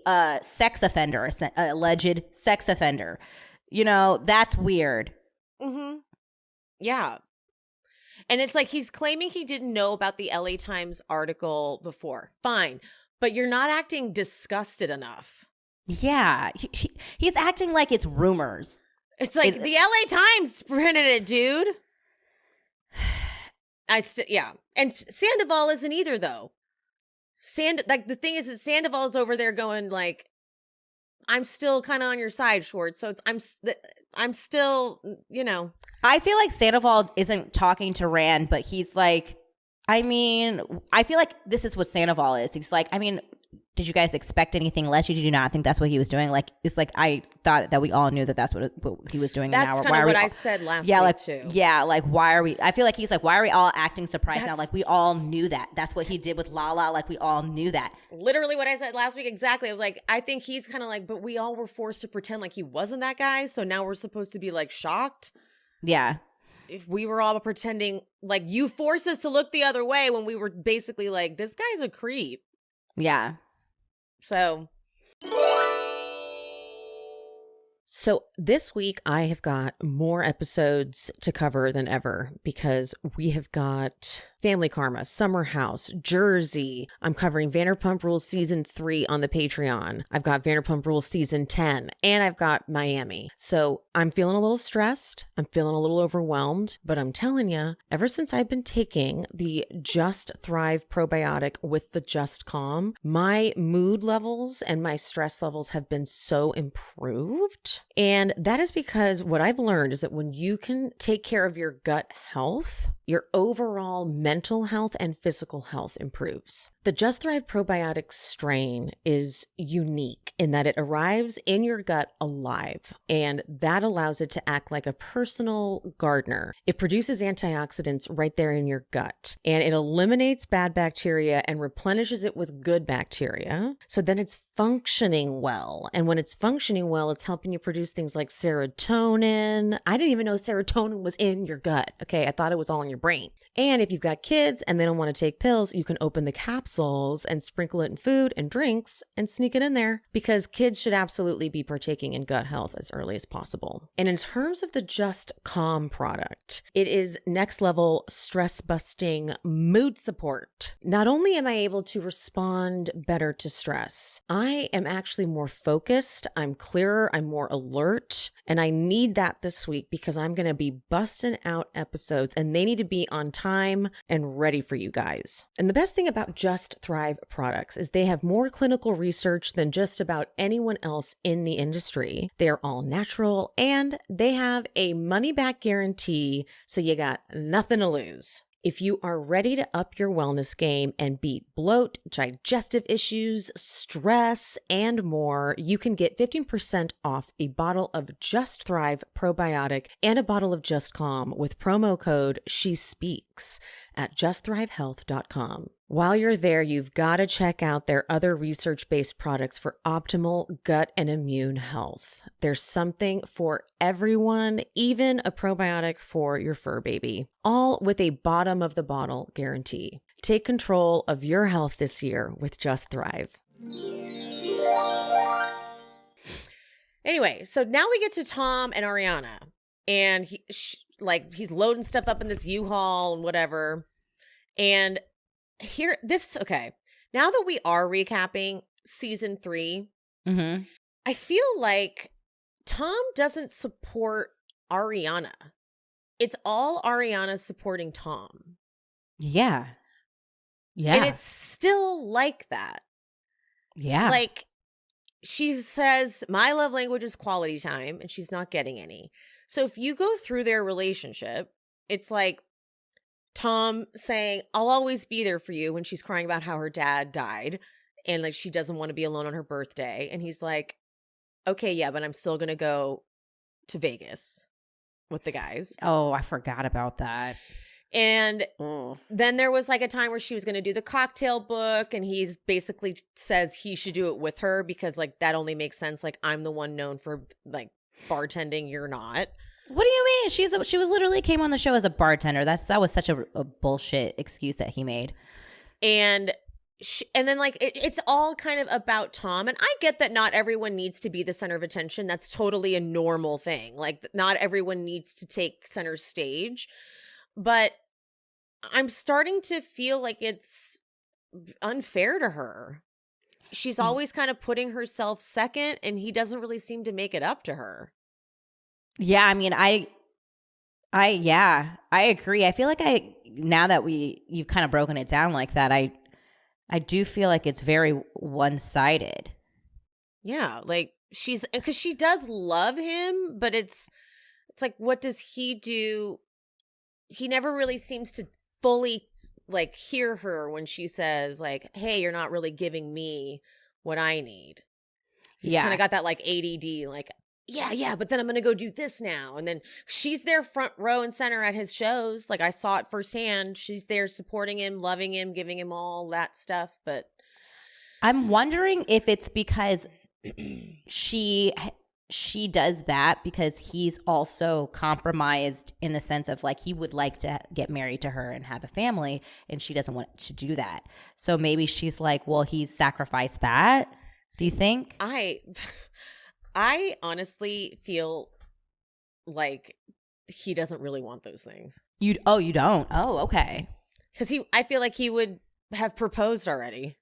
[SPEAKER 1] sex offender, a alleged sex offender. You know, that's weird.
[SPEAKER 2] Mm-hmm. Yeah. And it's like he's claiming he didn't know about the LA Times article before. Fine. But you're not acting disgusted enough.
[SPEAKER 1] Yeah. He's acting like it's rumors.
[SPEAKER 2] It's like the LA Times printed it, dude. Yeah. And Sandoval isn't either, though. Like, the thing is that Sandoval's over there going, like, I'm still kind of on your side, Schwartz. So I'm still, you know.
[SPEAKER 1] I feel like Sandoval isn't talking to Rand, but he's like, I mean, I feel like this is what Sandoval is. He's like, I mean, did you guys expect anything less? You do not think that's what he was doing? Like, it's like, I thought that we all knew that that's what he was doing.
[SPEAKER 2] That's kind of what I said last week, too.
[SPEAKER 1] Yeah, like, why are we, I feel like he's like, why are we all acting surprised now? Like, we all knew that. That's what he did with Lala. Like, we all knew that.
[SPEAKER 2] Literally what I said last week, exactly. I was like, I think he's kind of like, but we all were forced to pretend like he wasn't that guy. So now we're supposed to be, like, shocked.
[SPEAKER 1] Yeah.
[SPEAKER 2] If we were all pretending, like, you forced us to look the other way when we were basically like, this guy's a creep.
[SPEAKER 1] Yeah.
[SPEAKER 3] So this week I have got more episodes to cover than ever because we have got Family Karma, Summer House, Jersey. I'm covering Vanderpump Rules Season 3 on the Patreon. I've got Vanderpump Rules Season 10, and I've got Miami. So I'm feeling a little stressed. I'm feeling a little overwhelmed, but I'm telling you, ever since I've been taking the Just Thrive probiotic with the Just Calm, my mood levels and my stress levels have been so improved. And that is because what I've learned is that when you can take care of your gut health, your overall mental health and physical health improves. The Just Thrive probiotic strain is unique in that it arrives in your gut alive, and that allows it to act like a personal gardener. It produces antioxidants right there in your gut, and it eliminates bad bacteria and replenishes it with good bacteria. So then it's functioning well. And when it's functioning well, it's helping you produce things like serotonin. I didn't even know serotonin was in your gut. Okay, I thought it was all in your brain. And if you've got kids and they don't want to take pills, you can open the capsules and sprinkle it in food and drinks and sneak it in there, because kids should absolutely be partaking in gut health as early as possible. And in terms of the Just Calm product, it is next level stress busting mood support. Not only am I able to respond better to stress, I am actually more focused, I'm clearer, I'm more alert, and I need that this week because I'm going to be busting out episodes and they need to be on time and ready for you guys. And the best thing about Just Thrive products is they have more clinical research than just about anyone else in the industry. They are all natural and they have a money back guarantee, so you got nothing to lose. If you are ready to up your wellness game and beat bloat, digestive issues, stress, and more, you can get 15% off a bottle of Just Thrive probiotic and a bottle of Just Calm with promo code SHESPEAKS at justthrivehealth.com. While you're there, you've got to check out their other research-based products for optimal gut and immune health. There's something for everyone, even a probiotic for your fur baby, all with a bottom of the bottle guarantee. Take control of your health this year with Just Thrive.
[SPEAKER 2] Anyway, so now we get to Tom and Ariana, and he's loading stuff up in this U-Haul and whatever. And okay. Now that we are recapping season 3, I feel like Tom doesn't support Ariana. It's all Ariana supporting Tom.
[SPEAKER 1] Yeah. Yeah.
[SPEAKER 2] And it's still like that.
[SPEAKER 1] Yeah.
[SPEAKER 2] Like, she says, my love language is quality time, and she's not getting any. So if you go through their relationship, it's like Tom saying, I'll always be there for you when she's crying about how her dad died and like she doesn't want to be alone on her birthday. And he's like, okay, yeah, but I'm still going to go to Vegas with the guys.
[SPEAKER 1] Oh, I forgot about that.
[SPEAKER 2] And then there was like a time where she was going to do the cocktail book, and he's basically says he should do it with her because like that only makes sense. Like, I'm the one known for like bartending, you're not.
[SPEAKER 1] What do you mean? She was literally came on the show as a bartender. That was such a bullshit excuse that he made.
[SPEAKER 2] And then like it's all kind of about Tom, and I get that not everyone needs to be the center of attention. That's totally a normal thing. Like not everyone needs to take center stage, but I'm starting to feel like it's unfair to her. She's always kind of putting herself second, and he doesn't really seem to make it up to her.
[SPEAKER 1] Yeah, I mean, I agree. I feel like now that you've kind of broken it down like that, I do feel like it's very one-sided.
[SPEAKER 2] Yeah, like because she does love him, but it's like, what does he do? He never really seems to fully like hear her when she says like, hey, you're not really giving me what I need. He's kind of got that like ADD, like, yeah, but then I'm going to go do this now. And then she's there front row and center at his shows. Like I saw it firsthand. She's there supporting him, loving him, giving him all that stuff. But
[SPEAKER 1] I'm wondering if it's because she does that because he's also compromised in the sense of like he would like to get married to her and have a family, and she doesn't want to do that. So maybe she's like, well, he's sacrificed that. Do you think?
[SPEAKER 2] I honestly feel like he doesn't really want those things.
[SPEAKER 1] You don't? Oh, okay.
[SPEAKER 2] Because I feel like he would have proposed already.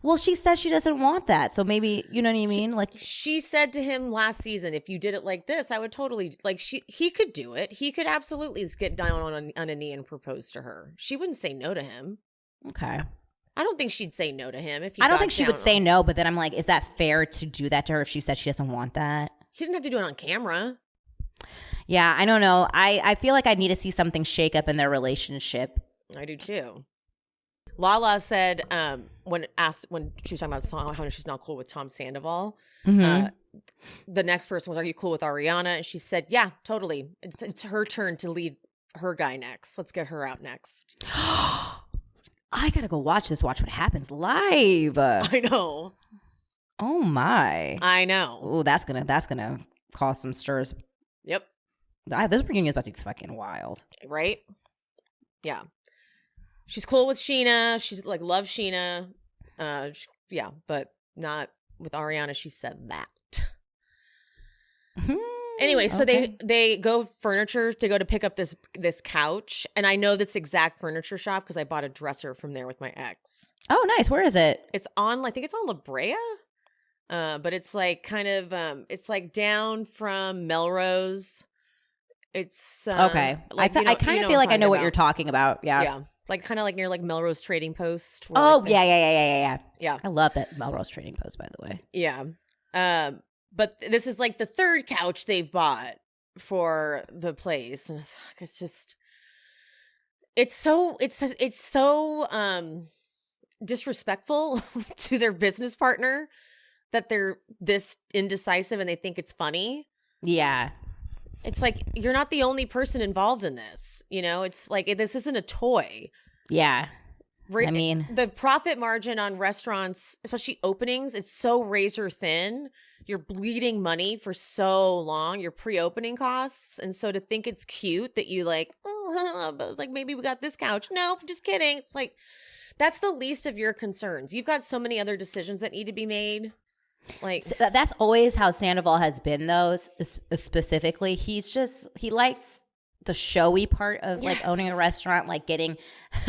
[SPEAKER 1] Well, she says she doesn't want that, so maybe, you know what I mean? Like
[SPEAKER 2] she said to him last season, if you did it like this, I would totally like. He could do it. He could absolutely get down on a knee and propose to her. She wouldn't say no to him.
[SPEAKER 1] Okay.
[SPEAKER 2] I don't think she'd say no to him if he.
[SPEAKER 1] I don't think she would say no, but then I'm like, is that fair to do that to her if she says she doesn't want that?
[SPEAKER 2] He didn't have to do it on camera.
[SPEAKER 1] Yeah, I don't know. I feel like I need to see something shake up in their relationship.
[SPEAKER 2] I do too. Lala said when she was talking about how she's not cool with Tom Sandoval, the next person was, are you cool with Ariana? And she said, yeah, totally. It's her turn to lead her guy next. Let's get her out next.
[SPEAKER 1] I gotta go watch what happens live.
[SPEAKER 2] I know.
[SPEAKER 1] Oh my.
[SPEAKER 2] I know.
[SPEAKER 1] Oh, that's gonna cause some stirs.
[SPEAKER 2] Yep.
[SPEAKER 1] This reunion is about to be fucking wild.
[SPEAKER 2] Right? Yeah. She's cool with Sheena. She's like loves Sheena. Yeah, but not with Ariana. She said that. Anyway, so they go furniture to go to pick up this couch, and I know this exact furniture shop because I bought a dresser from there with my ex.
[SPEAKER 1] Oh, nice. Where is it?
[SPEAKER 2] It's on, I think it's on La Brea, but it's like kind of it's like down from Melrose. It's
[SPEAKER 1] okay.
[SPEAKER 2] Like,
[SPEAKER 1] I kind of feel like I know what you're talking about. Yeah,
[SPEAKER 2] yeah, like kind of like near like Melrose Trading Post.
[SPEAKER 1] Oh, like yeah.
[SPEAKER 2] Yeah,
[SPEAKER 1] I love that Melrose Trading Post, by the way.
[SPEAKER 2] Yeah. But this is like the third couch they've bought for the place, and it's so disrespectful to their business partner that they're this indecisive and they think it's funny.
[SPEAKER 1] Yeah.
[SPEAKER 2] It's like, you're not the only person involved in this. You know, it's like, this isn't a toy.
[SPEAKER 1] Yeah. I mean,
[SPEAKER 2] the profit margin on restaurants, especially openings, it's so razor thin. You're bleeding money for so long, your pre-opening costs. And so to think it's cute that you like, but like maybe we got this couch. No, just kidding. It's like, that's the least of your concerns. You've got so many other decisions that need to be made. Like
[SPEAKER 1] that's always how Sandoval has been, though. Specifically, he likes the showy part of like owning a restaurant, like getting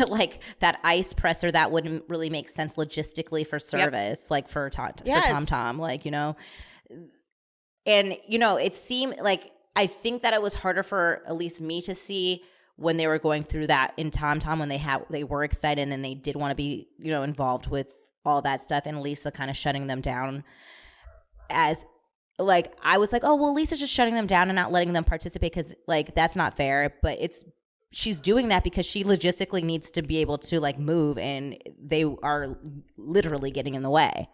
[SPEAKER 1] like that ice presser that wouldn't really make sense logistically for service, like for Tom, like, you know. And you know, it seemed like, I think that it was harder for at least me to see when they were going through that in Tom when they were excited and then they did want to be, you know, involved with all that stuff, and Lisa kind of shutting them down. As like, I was like, oh well, Lisa's just shutting them down and not letting them participate because like that's not fair. But she's doing that because she logistically needs to be able to like move, and they are literally getting in the way.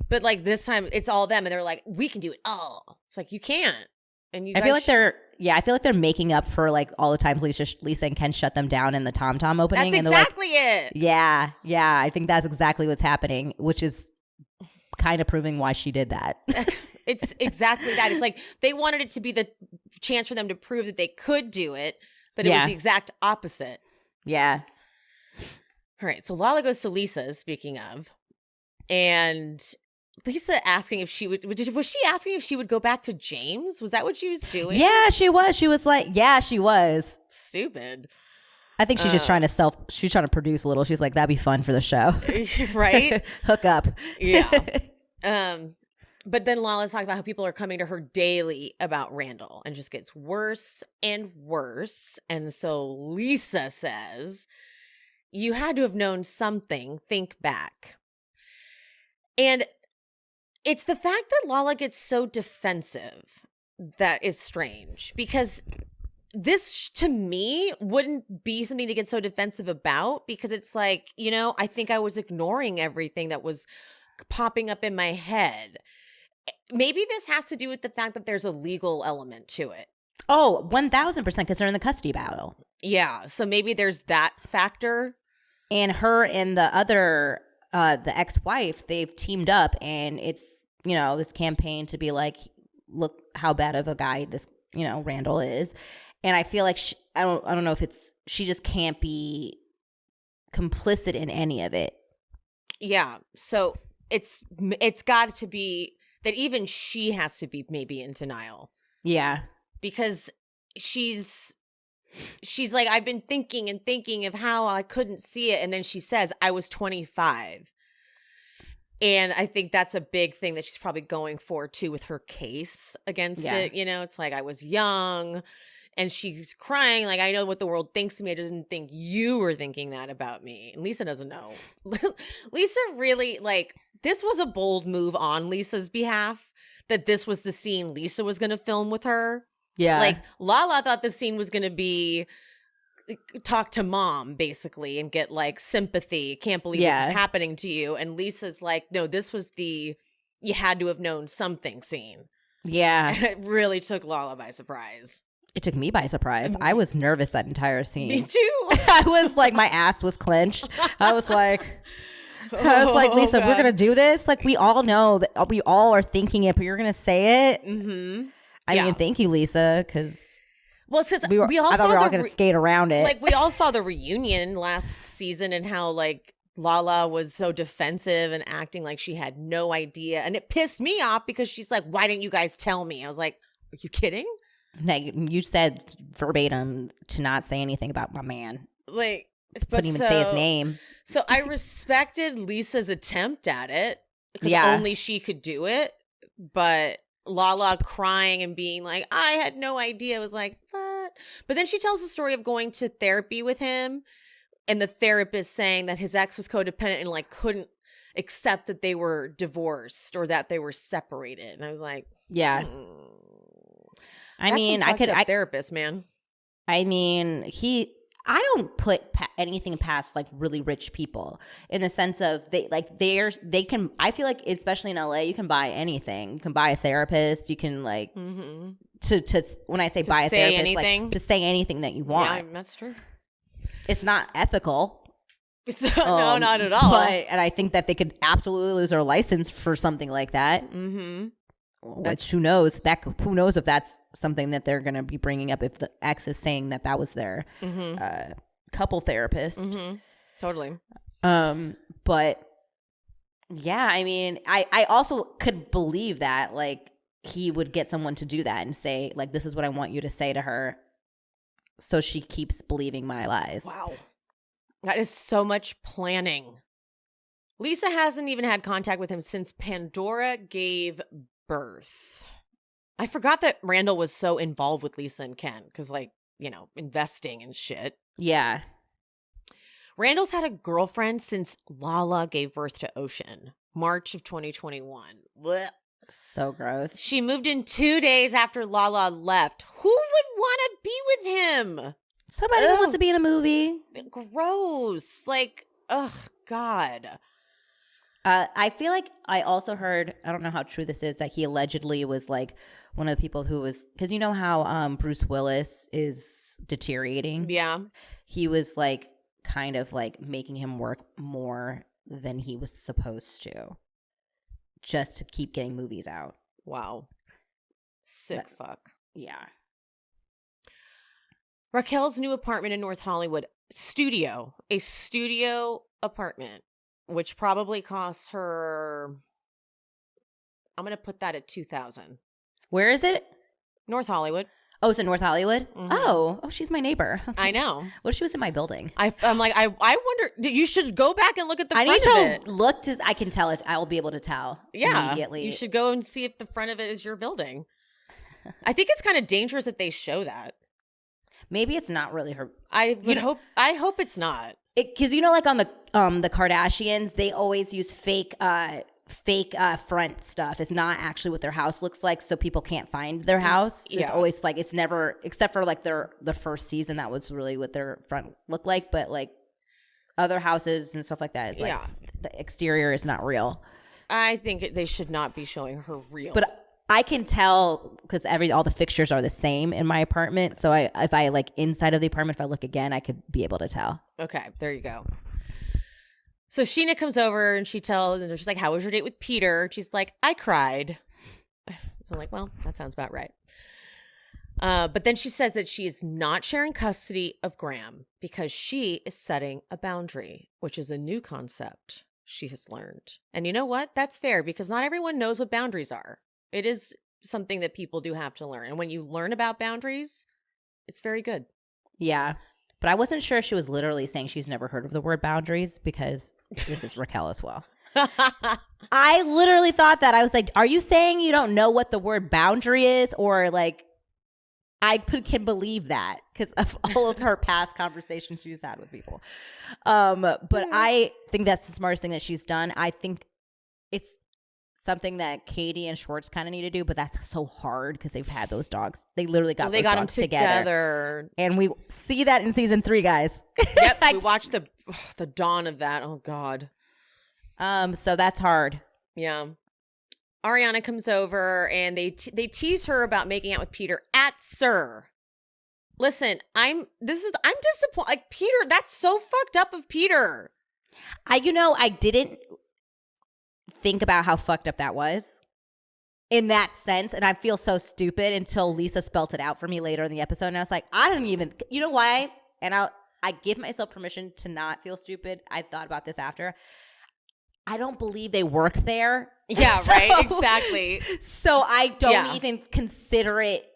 [SPEAKER 2] But like this time it's all them, and they're like, we can do it all. It's like, you can't. And you
[SPEAKER 1] I feel like they're making up for like all the times Lisa and Ken shut them down in the Tom opening.
[SPEAKER 2] That's exactly it.
[SPEAKER 1] Yeah. I think that's exactly what's happening, which is kind of proving why she did that.
[SPEAKER 2] It's exactly that. It's like they wanted it to be the chance for them to prove that they could do it, but it was the exact opposite.
[SPEAKER 1] Yeah.
[SPEAKER 2] All right. So Lala goes to Lisa, speaking of, and Lisa asking if she would, was she asking if she would go back to James? Was that what she was doing?
[SPEAKER 1] Yeah, she was. She was like, yeah, she was.
[SPEAKER 2] Stupid.
[SPEAKER 1] I think she's just trying to she's trying to produce a little. She's like, that'd be fun for the show.
[SPEAKER 2] Right?
[SPEAKER 1] Hook up.
[SPEAKER 2] Yeah. But then Lala's talking about how people are coming to her daily about Randall and just gets worse and worse. And so Lisa says, you had to have known something. Think back. And it's the fact that Lala gets so defensive that is strange, because this to me wouldn't be something to get so defensive about, because it's like, I think I was ignoring everything that was popping up in my head. Maybe this has to do with the fact that there's a legal element to it.
[SPEAKER 1] Oh, 1,000% because they're in the custody battle.
[SPEAKER 2] Yeah. So maybe there's that factor.
[SPEAKER 1] And her and the other, the ex-wife, they've teamed up, and it's, this campaign to be like, look how bad of a guy this, Randall is. And I feel like I don't know if she just can't be complicit in any of it. Yeah.
[SPEAKER 2] So it's got to be that even she has to be maybe in denial.
[SPEAKER 1] Yeah.
[SPEAKER 2] Because she's like, I've been thinking and thinking of how I couldn't see it. And then she says, I was 25. And I think that's a big thing that she's probably going for too with her case against it. It's like, I was young. And she's crying like, I know what the world thinks of me. I didn't think you were thinking that about me. And Lisa doesn't know. Lisa really, this was a bold move on Lisa's behalf, that this was the scene Lisa was going to film with her.
[SPEAKER 1] Yeah.
[SPEAKER 2] Lala thought the scene was going to be talk to mom, basically, and get, sympathy. Can't believe this is happening to you. And Lisa's like, no, this was the you had to have known something scene.
[SPEAKER 1] Yeah.
[SPEAKER 2] And it really took Lala by surprise.
[SPEAKER 1] It took me by surprise. I was nervous that entire scene.
[SPEAKER 2] Me too.
[SPEAKER 1] I was like, my ass was clenched. I was like, Lisa, we're going to do this? We all know that we all are thinking it, but you're going to say it?
[SPEAKER 2] Mm-hmm.
[SPEAKER 1] I mean, thank you, Lisa, because
[SPEAKER 2] since I thought
[SPEAKER 1] we were all going to skate around it.
[SPEAKER 2] We all saw the reunion last season and how, Lala was so defensive and acting like she had no idea. And it pissed me off because she's like, why didn't you guys tell me? I was like, are you kidding?
[SPEAKER 1] You said verbatim to not say anything about my man.
[SPEAKER 2] Couldn't
[SPEAKER 1] even say his name.
[SPEAKER 2] So I respected Lisa's attempt at it because only she could do it. But Lala crying and being like, I had no idea. I was like, what? But then she tells the story of going to therapy with him, and the therapist saying that his ex was codependent and couldn't accept that they were divorced or that they were separated. And I was like,
[SPEAKER 1] yeah.
[SPEAKER 2] Therapist, man.
[SPEAKER 1] I mean, I don't put anything past really rich people in the sense of they can. I feel like especially in LA, you can buy anything. You can buy a therapist. You can to when I say buy a therapist,
[SPEAKER 2] anything.
[SPEAKER 1] To say anything that you want.
[SPEAKER 2] Yeah, that's true.
[SPEAKER 1] It's not ethical.
[SPEAKER 2] No, not at all.
[SPEAKER 1] And I think that they could absolutely lose their license for something like that.
[SPEAKER 2] Mm-hmm.
[SPEAKER 1] Which who knows if that's something that they're going to be bringing up if the ex is saying that was their couple therapist.
[SPEAKER 2] Mm-hmm. Totally.
[SPEAKER 1] But yeah, I mean, I also could believe that he would get someone to do that and say this is what I want you to say to her, so she keeps believing my lies.
[SPEAKER 2] Wow, that is so much planning. Lisa hasn't even had contact with him since Pandora gave birth. I forgot that Randall was so involved with Lisa and Ken because, investing and shit.
[SPEAKER 1] Yeah.
[SPEAKER 2] Randall's had a girlfriend since Lala gave birth to Ocean, March of 2021. Blech.
[SPEAKER 1] So gross.
[SPEAKER 2] She moved in 2 days after Lala left. Who would want to be with him?
[SPEAKER 1] Somebody who wants to be in a movie.
[SPEAKER 2] Gross. Oh, God.
[SPEAKER 1] I feel like I also heard, I don't know how true this is, that he allegedly was one of the people who was, because you know how Bruce Willis is deteriorating?
[SPEAKER 2] Yeah.
[SPEAKER 1] He was kind of making him work more than he was supposed to, just to keep getting movies out.
[SPEAKER 2] Wow. Sick fuck.
[SPEAKER 1] Yeah.
[SPEAKER 2] Raquel's new apartment in North Hollywood. A studio apartment, which probably costs her, I'm going to put that at $2,000.
[SPEAKER 1] Where is it?
[SPEAKER 2] North Hollywood.
[SPEAKER 1] Oh, it's in North Hollywood?
[SPEAKER 2] Mhm.
[SPEAKER 1] Oh, she's my neighbor.
[SPEAKER 2] I know.
[SPEAKER 1] What if she was in my building?
[SPEAKER 2] I'm like, I wonder, you should go back and look at the
[SPEAKER 1] I
[SPEAKER 2] front
[SPEAKER 1] need
[SPEAKER 2] of
[SPEAKER 1] to
[SPEAKER 2] it.
[SPEAKER 1] look to, I can tell if I will be able to tell immediately.
[SPEAKER 2] You should go and see if the front of it is your building. I think it's kind of dangerous that they show that.
[SPEAKER 1] Maybe it's not really her.
[SPEAKER 2] I hope it's not.
[SPEAKER 1] Because like on the Kardashians, they always use fake front stuff. It's not actually what their house looks like, so people can't find their house. It's always like, it's never, except for like the first season, that was really what their front looked like. But like other houses and stuff like that, it's like the exterior is not real.
[SPEAKER 2] I think they should not be showing her real.
[SPEAKER 1] But I can tell because all the fixtures are the same in my apartment. So if I like inside of the apartment, if I look again, I could be able to tell.
[SPEAKER 2] Okay, there you go. So Sheena comes over and she's like, how was your date with Peter? She's like, I cried. So I'm like, well, that sounds about right. But then she says that she is not sharing custody of Graham because she is setting a boundary, which is a new concept she has learned. And you know what? That's fair because not everyone knows what boundaries are. It is something that people do have to learn. And when you learn about boundaries, it's very good.
[SPEAKER 1] Yeah. But I wasn't sure if she was literally saying she's never heard of the word boundaries because this is Raquel as well. I literally thought that. I was like, are you saying you don't know what the word boundary is? Or like, can believe that because of all of her past conversations she's had with people. But I think that's the smartest thing that she's done. I think it's something that Katie and Schwartz kind of need to do, but that's so hard because they've had those dogs. They literally got those dogs
[SPEAKER 2] them together.
[SPEAKER 1] And we see that in season 3, guys.
[SPEAKER 2] Yep, we watched the dawn of that. Oh, God.
[SPEAKER 1] So that's hard.
[SPEAKER 2] Yeah. Ariana comes over and they tease her about making out with Peter at Sir. Listen, I'm disappointed. Like, Peter, that's so fucked up of Peter.
[SPEAKER 1] I didn't think about how fucked up that was in that sense, and I feel so stupid until Lisa spelt it out for me later in the episode, and I was like, I don't even, you know why? And I give myself permission to not feel stupid. I thought about this after. I don't believe they work there.
[SPEAKER 2] Yeah, so, right, exactly.
[SPEAKER 1] So I don't even consider it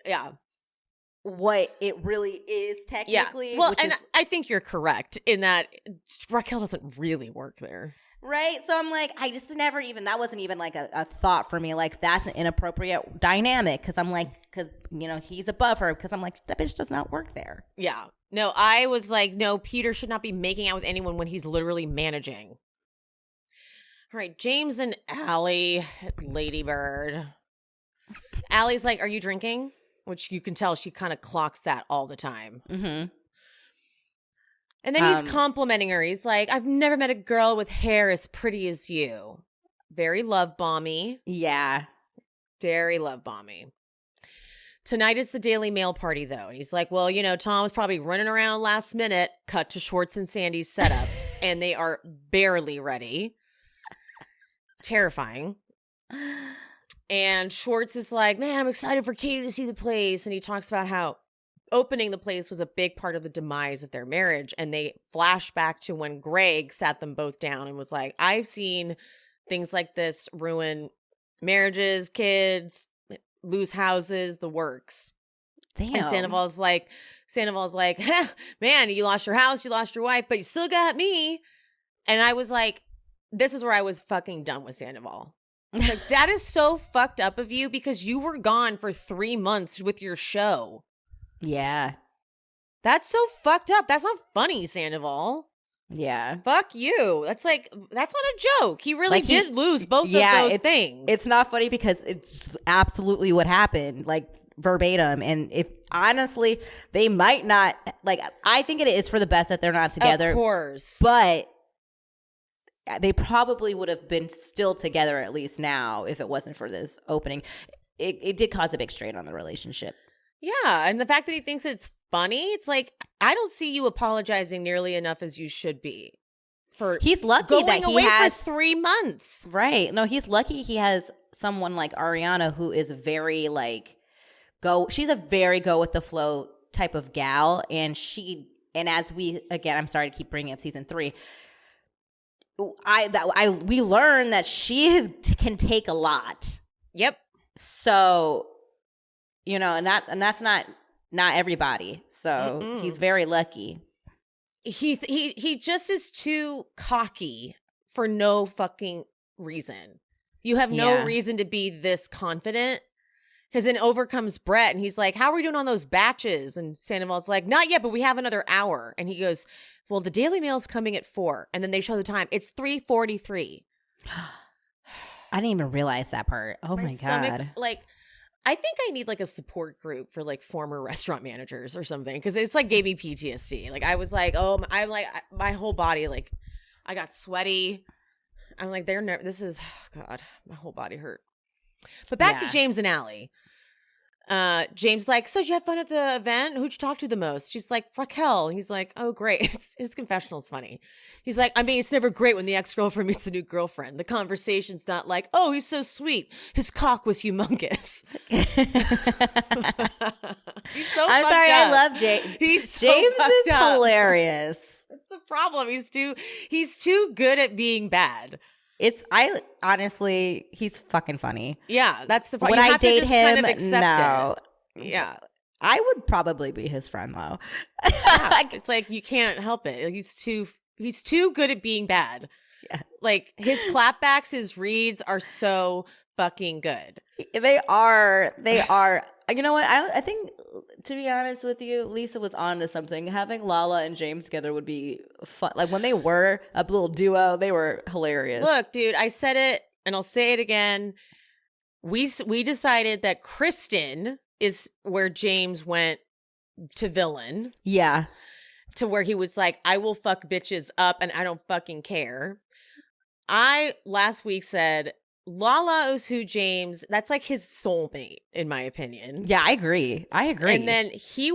[SPEAKER 1] what it really is technically.
[SPEAKER 2] Yeah. Well, and I think you're correct in that Raquel doesn't really work there.
[SPEAKER 1] Right? So I'm like, I just never even, that wasn't even like a thought for me. Like, that's an inappropriate dynamic because I'm like, because, he's above her because I'm like, that bitch does not work there.
[SPEAKER 2] Yeah. No, I was like, no, Peter should not be making out with anyone when he's literally managing. All right, James and Allie, Ladybird. Allie's like, are you drinking? Which you can tell she kind of clocks that all the time.
[SPEAKER 1] Mm-hmm.
[SPEAKER 2] And then he's complimenting her. He's like, I've never met a girl with hair as pretty as you. Very love bomby.
[SPEAKER 1] Yeah.
[SPEAKER 2] Very love bomby. Tonight is the Daily Mail party, though. And he's like, well, Tom was probably running around last minute. Cut to Schwartz and Sandy's setup. And they are barely ready. Terrifying. And Schwartz is like, man, I'm excited for Katie to see the place. And he talks about how opening the place was a big part of the demise of their marriage. And they flash back to when Greg sat them both down and was like, I've seen things like this ruin marriages, kids, lose houses, the works.
[SPEAKER 1] Damn.
[SPEAKER 2] And Sandoval's like, man, you lost your house, you lost your wife, but you still got me. And I was like, this is where I was fucking done with Sandoval. Like, that is so fucked up of you because you were gone for 3 months with your show.
[SPEAKER 1] Yeah.
[SPEAKER 2] That's so fucked up. That's not funny, Sandoval.
[SPEAKER 1] Yeah.
[SPEAKER 2] Fuck you. That's not a joke. He really did lose both of those things.
[SPEAKER 1] It's not funny because it's absolutely what happened, like verbatim. And if honestly, they might not, like, I think it is for the best that they're not together.
[SPEAKER 2] Of course.
[SPEAKER 1] But they probably would have been still together at least now if it wasn't for this opening. It did cause a big strain on the relationship.
[SPEAKER 2] Yeah, and the fact that he thinks it's funny, it's like, I don't see you apologizing nearly enough as you should be.
[SPEAKER 1] He's lucky
[SPEAKER 2] going
[SPEAKER 1] that he
[SPEAKER 2] away
[SPEAKER 1] has
[SPEAKER 2] for 3 months.
[SPEAKER 1] Right. No, he's lucky he has someone like Ariana who is very like she's a very go with the flow type of gal, and as I'm sorry to keep bringing up season 3. We learned that she can take a lot.
[SPEAKER 2] Yep.
[SPEAKER 1] So, and that's not everybody. So he's very lucky.
[SPEAKER 2] He just is too cocky for no fucking reason. You have no reason to be this confident. Because then over comes Brett and he's like, how are we doing on those batches? And Sandoval's like, not yet, but we have another hour. And he goes, well, the Daily Mail's coming at 4. And then they show the time. It's 3:43.
[SPEAKER 1] I didn't even realize that part. Oh my God.
[SPEAKER 2] Like, I think I need like a support group for like former restaurant managers or something. Because it's like gave me PTSD. Like I was like, I'm like, my whole body, like I got sweaty. I'm like, this is, oh God, my whole body hurt. But back to James and Allie. James like, so did you have fun at the event? Who'd you talk to the most? She's like, Raquel. He's like, oh, great. His confessional's funny. He's like, I mean, it's never great when the ex-girlfriend meets a new girlfriend. The conversation's not like, oh, he's so sweet. His cock was humongous. He's so
[SPEAKER 1] I'm sorry,
[SPEAKER 2] up.
[SPEAKER 1] I love James.
[SPEAKER 2] James
[SPEAKER 1] is hilarious.
[SPEAKER 2] That's the problem. He's too good at being bad.
[SPEAKER 1] I honestly, he's fucking funny.
[SPEAKER 2] Yeah, that's the problem.
[SPEAKER 1] Would I date him?
[SPEAKER 2] Kind of accept it. Yeah.
[SPEAKER 1] I would probably be his friend though.
[SPEAKER 2] Yeah, it's like you can't help it. He's too good at being bad.
[SPEAKER 1] Yeah.
[SPEAKER 2] Like his clapbacks, his reads are so fucking good.
[SPEAKER 1] They are. You know what? I think, to be honest with you, Lisa was on to something. Having Lala and James together would be fun. Like when they were a little duo, they were hilarious.
[SPEAKER 2] Look, dude, I said it and I'll say it again. We decided that Kristen is where James went to villain.
[SPEAKER 1] Yeah.
[SPEAKER 2] To where he was like, I will fuck bitches up and I don't fucking care. I last week said Lala is who James, that's like his soulmate, in my opinion.
[SPEAKER 1] Yeah, I agree.
[SPEAKER 2] And then he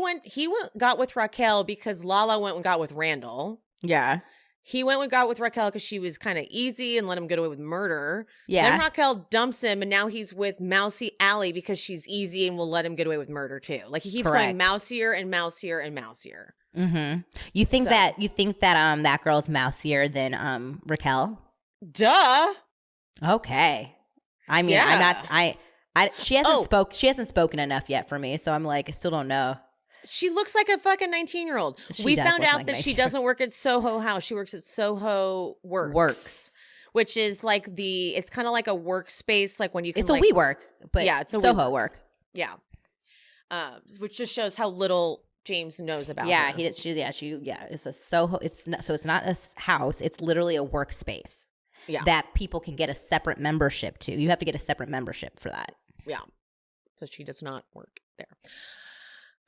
[SPEAKER 2] got with Raquel because Lala went and got with Randall.
[SPEAKER 1] Yeah.
[SPEAKER 2] He went and got with Raquel because she was kind of easy and let him get away with murder.
[SPEAKER 1] Yeah.
[SPEAKER 2] Then Raquel dumps him and now he's with Mousy Allie because she's easy and will let him get away with murder too. Like he keeps going mousier and mousier and mousier.
[SPEAKER 1] Mm-hmm. You think that that girl's mousier than Raquel?
[SPEAKER 2] Duh.
[SPEAKER 1] Okay. I mean,
[SPEAKER 2] yeah.
[SPEAKER 1] she hasn't spoken enough yet for me, so I'm like, I still don't know.
[SPEAKER 2] She looks like a fucking 19-year-old. We found out that she doesn't work at Soho House. She works at Soho Works. Which is like it's kind of like a workspace, like when you can.
[SPEAKER 1] It's a WeWork, but yeah, it's a Soho Work.
[SPEAKER 2] Yeah. Which just shows how little James knows about her.
[SPEAKER 1] It's a Soho. It's not a house. It's literally a workspace.
[SPEAKER 2] Yeah.
[SPEAKER 1] That people can get a separate membership to. You have to get a separate membership for that.
[SPEAKER 2] Yeah. So she does not work there.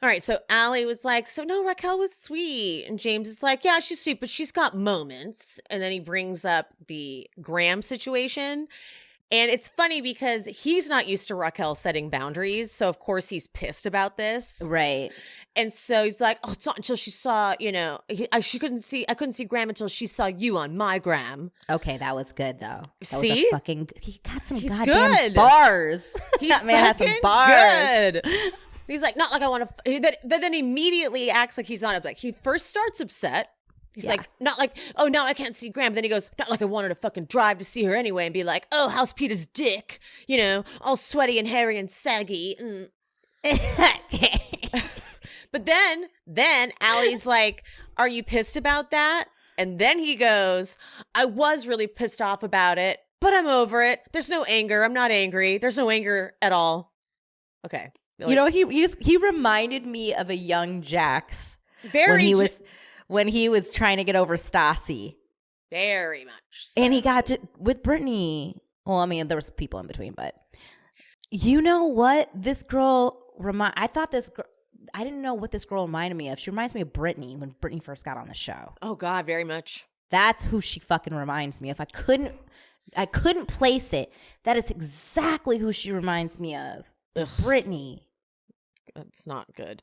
[SPEAKER 2] All right. So Allie was like, so no, Raquel was sweet. And James is like, yeah, she's sweet, but she's got moments. And then he brings up the Graham situation. And it's funny because he's not used to Raquel setting boundaries. So, of course, he's pissed about this.
[SPEAKER 1] Right.
[SPEAKER 2] And so he's like, oh, it's not until she saw, I couldn't see Graham until she saw you on my gram.
[SPEAKER 1] Okay, that was good, though.
[SPEAKER 2] See?
[SPEAKER 1] He got some
[SPEAKER 2] he's
[SPEAKER 1] goddamn
[SPEAKER 2] good.
[SPEAKER 1] bars.
[SPEAKER 2] That
[SPEAKER 1] man has some bars.
[SPEAKER 2] Good. He's like, not like I want to. Then immediately acts like he's not upset. He first starts upset. He's like, not like, oh, now I can't see Graham. Then he goes, not like I wanted to fucking drive to see her anyway and be like, oh, how's Peter's dick? All sweaty and hairy and saggy. But then Allie's like, are you pissed about that? And then he goes, I was really pissed off about it, but I'm over it. There's no anger. I'm not angry. There's no anger at all. Okay.
[SPEAKER 1] He reminded me of a young Jax. When he was trying to get over Stassi.
[SPEAKER 2] Very much so.
[SPEAKER 1] And he got with Brittany. Well, I mean, there was people in between, but you know what? This girl I didn't know what this girl reminded me of. She reminds me of Brittany when Brittany first got on the show.
[SPEAKER 2] Oh God, very much.
[SPEAKER 1] That's who she fucking reminds me of. I couldn't place it. That is exactly who she reminds me of. Brittany.
[SPEAKER 2] That's not good.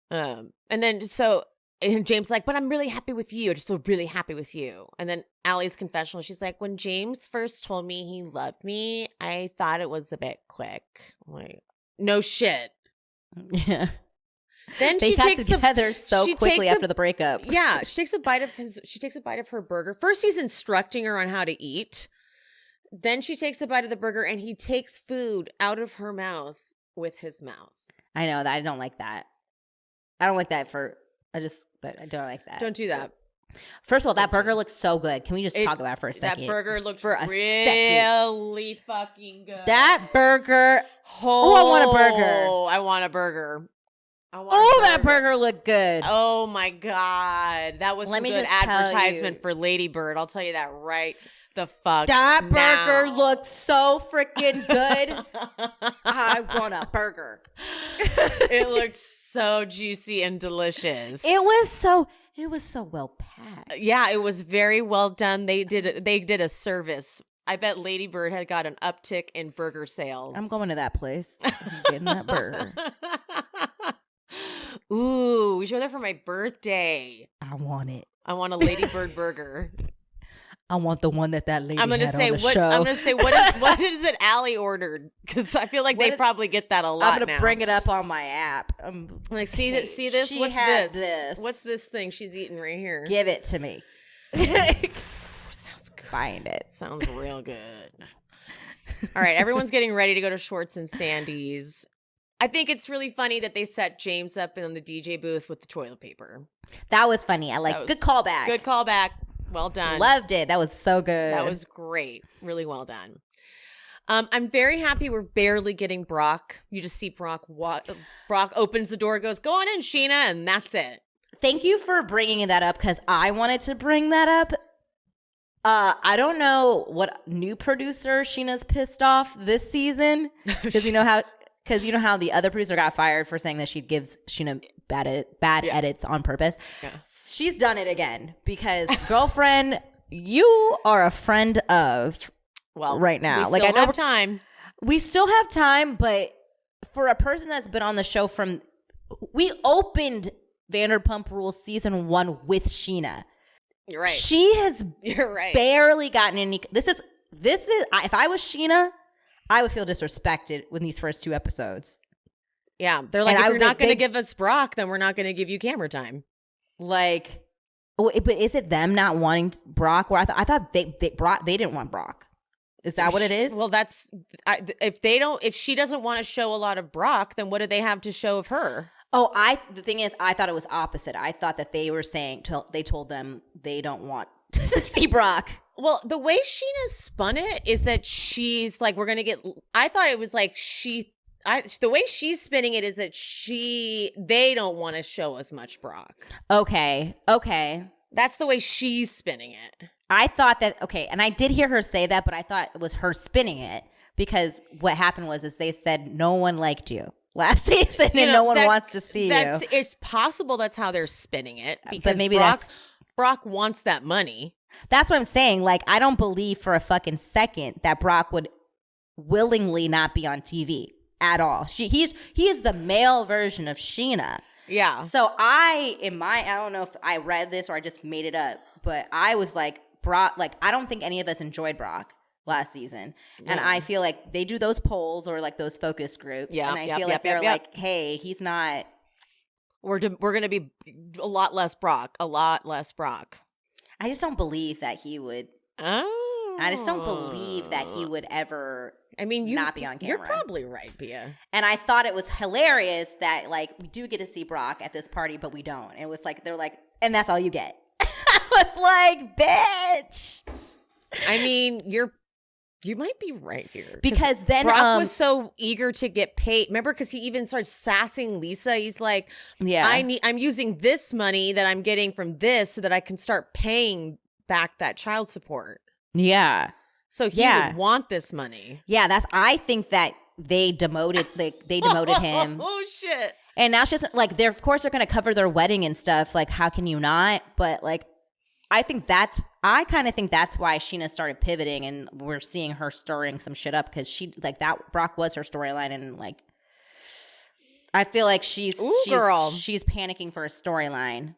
[SPEAKER 2] And then so And James like, but I'm really happy with you. I just feel really happy with you. And then Allie's confessional, she's like, when James first told me he loved me, I thought it was a bit quick. I'm like, no shit.
[SPEAKER 1] Yeah.
[SPEAKER 2] Then
[SPEAKER 1] they
[SPEAKER 2] she
[SPEAKER 1] got
[SPEAKER 2] takes
[SPEAKER 1] together so quickly after the breakup.
[SPEAKER 2] Yeah, she takes a bite of her burger. First, he's instructing her on how to eat. Then she takes a bite of the burger, and he takes food out of her mouth with his mouth.
[SPEAKER 1] I know that. I don't like that. I don't like that I don't like that.
[SPEAKER 2] Don't do that.
[SPEAKER 1] First of all, that burger looks so good. Can we just talk about it for a second?
[SPEAKER 2] That burger looked
[SPEAKER 1] for a
[SPEAKER 2] really fucking good.
[SPEAKER 1] That burger. Oh, I want a burger.
[SPEAKER 2] I want a burger.
[SPEAKER 1] That burger looked good.
[SPEAKER 2] Oh my God. That was some good advertisement for Lady Bird. I'll tell you that right the fuck
[SPEAKER 1] That
[SPEAKER 2] now.
[SPEAKER 1] burger looked so freaking good. I want a burger.
[SPEAKER 2] It looked so juicy and delicious.
[SPEAKER 1] It was so well packed.
[SPEAKER 2] Yeah, it was very well done. They did a service. I bet Lady Bird had got an uptick in burger sales.
[SPEAKER 1] I'm going to that place. I'm getting that burger.
[SPEAKER 2] Ooh, we should go there for my birthday.
[SPEAKER 1] I want it.
[SPEAKER 2] I want a Lady Bird burger.
[SPEAKER 1] I want the one that lady
[SPEAKER 2] I'm gonna
[SPEAKER 1] had
[SPEAKER 2] say
[SPEAKER 1] on the
[SPEAKER 2] what
[SPEAKER 1] show.
[SPEAKER 2] I'm gonna say what is it Allie ordered? Because I feel like they probably get that a lot.
[SPEAKER 1] I'm gonna bring it up on my app.
[SPEAKER 2] I'm like, see this?
[SPEAKER 1] She
[SPEAKER 2] What's
[SPEAKER 1] had
[SPEAKER 2] this? What's this thing she's eating right here?
[SPEAKER 1] Give it to me.
[SPEAKER 2] Sounds good.
[SPEAKER 1] Find it.
[SPEAKER 2] Sounds real good. All right, everyone's getting ready to go to Schwartz and Sandy's. I think it's really funny that they set James up in the DJ booth with the toilet paper.
[SPEAKER 1] That was funny. Good callback.
[SPEAKER 2] Good callback. Well done.
[SPEAKER 1] Loved it. That was so good.
[SPEAKER 2] That was great. Really well done. I'm very happy we're barely getting Brock. You just see Brock opens the door, goes, go on in, Sheena, and that's it.
[SPEAKER 1] Thank you for bringing that up because I wanted to bring that up. I don't know what new producer Sheena's pissed off this season because you know how the other producer got fired for saying that she gives Sheena bad edits on purpose. Yeah. She's done it again because girlfriend, you are a friend of right now.
[SPEAKER 2] We still have time.
[SPEAKER 1] We still have time, but for a person that's been on the show we opened Vanderpump Rules season 1 with Sheena.
[SPEAKER 2] You're right.
[SPEAKER 1] She has barely gotten any. This is if I was Sheena, I would feel disrespected with these first 2 episodes.
[SPEAKER 2] Yeah, they're like, if you're not going to give us Brock, then we're not going to give you camera time.
[SPEAKER 1] Like, but is it them not wanting Brock? Or I thought they didn't want Brock. Is that what it is?
[SPEAKER 2] Well, if she doesn't want to show a lot of Brock, then what do they have to show of her?
[SPEAKER 1] Oh, the thing is, I thought it was opposite. I thought that they were saying they told them they don't want to see Brock.
[SPEAKER 2] Well, the way Sheena spun it is that she's like, we're going to get. I thought it was like the way she's spinning it is that they don't want to show as much Brock.
[SPEAKER 1] Okay.
[SPEAKER 2] That's the way she's spinning it.
[SPEAKER 1] I thought that, and I did hear her say that, but I thought it was her spinning it because what happened is they said no one liked you last season and no one wants to see you.
[SPEAKER 2] It's possible that's how they're spinning it because
[SPEAKER 1] but maybe
[SPEAKER 2] Brock wants that money.
[SPEAKER 1] That's what I'm saying. Like, I don't believe for a fucking second that Brock would willingly not be on TV. At all. He is the male version of Sheena.
[SPEAKER 2] Yeah.
[SPEAKER 1] So I don't know if I read this or I just made it up, but I was like, Brock, I don't think any of us enjoyed Brock last season. Yeah. And I feel like they do those polls or like those focus groups. Yeah. And I feel like they're like, hey, he's not.
[SPEAKER 2] We're going to be a lot less Brock.
[SPEAKER 1] I just don't believe that he would.
[SPEAKER 2] Oh.
[SPEAKER 1] I just don't believe that he would ever. Not be on camera.
[SPEAKER 2] You're probably right, Pia.
[SPEAKER 1] And I thought it was hilarious that we do get to see Brock at this party, but we don't. And it was like they're like, and that's all you get. I was like, bitch.
[SPEAKER 2] You might be right here
[SPEAKER 1] because then
[SPEAKER 2] Brock was so eager to get paid. Remember, because he even started sassing Lisa. He's like, "Yeah, I'm using this money that I'm getting from this so that I can start paying back that child support."
[SPEAKER 1] Yeah.
[SPEAKER 2] So he would want this money.
[SPEAKER 1] Yeah, I think that they demoted him.
[SPEAKER 2] Oh shit.
[SPEAKER 1] And now it's just they're of course they're gonna cover their wedding and stuff. Like, how can you not? But I kind of think that's why Sheena started pivoting and we're seeing her stirring some shit up because she that Brock was her storyline and I feel like she's panicking for a storyline.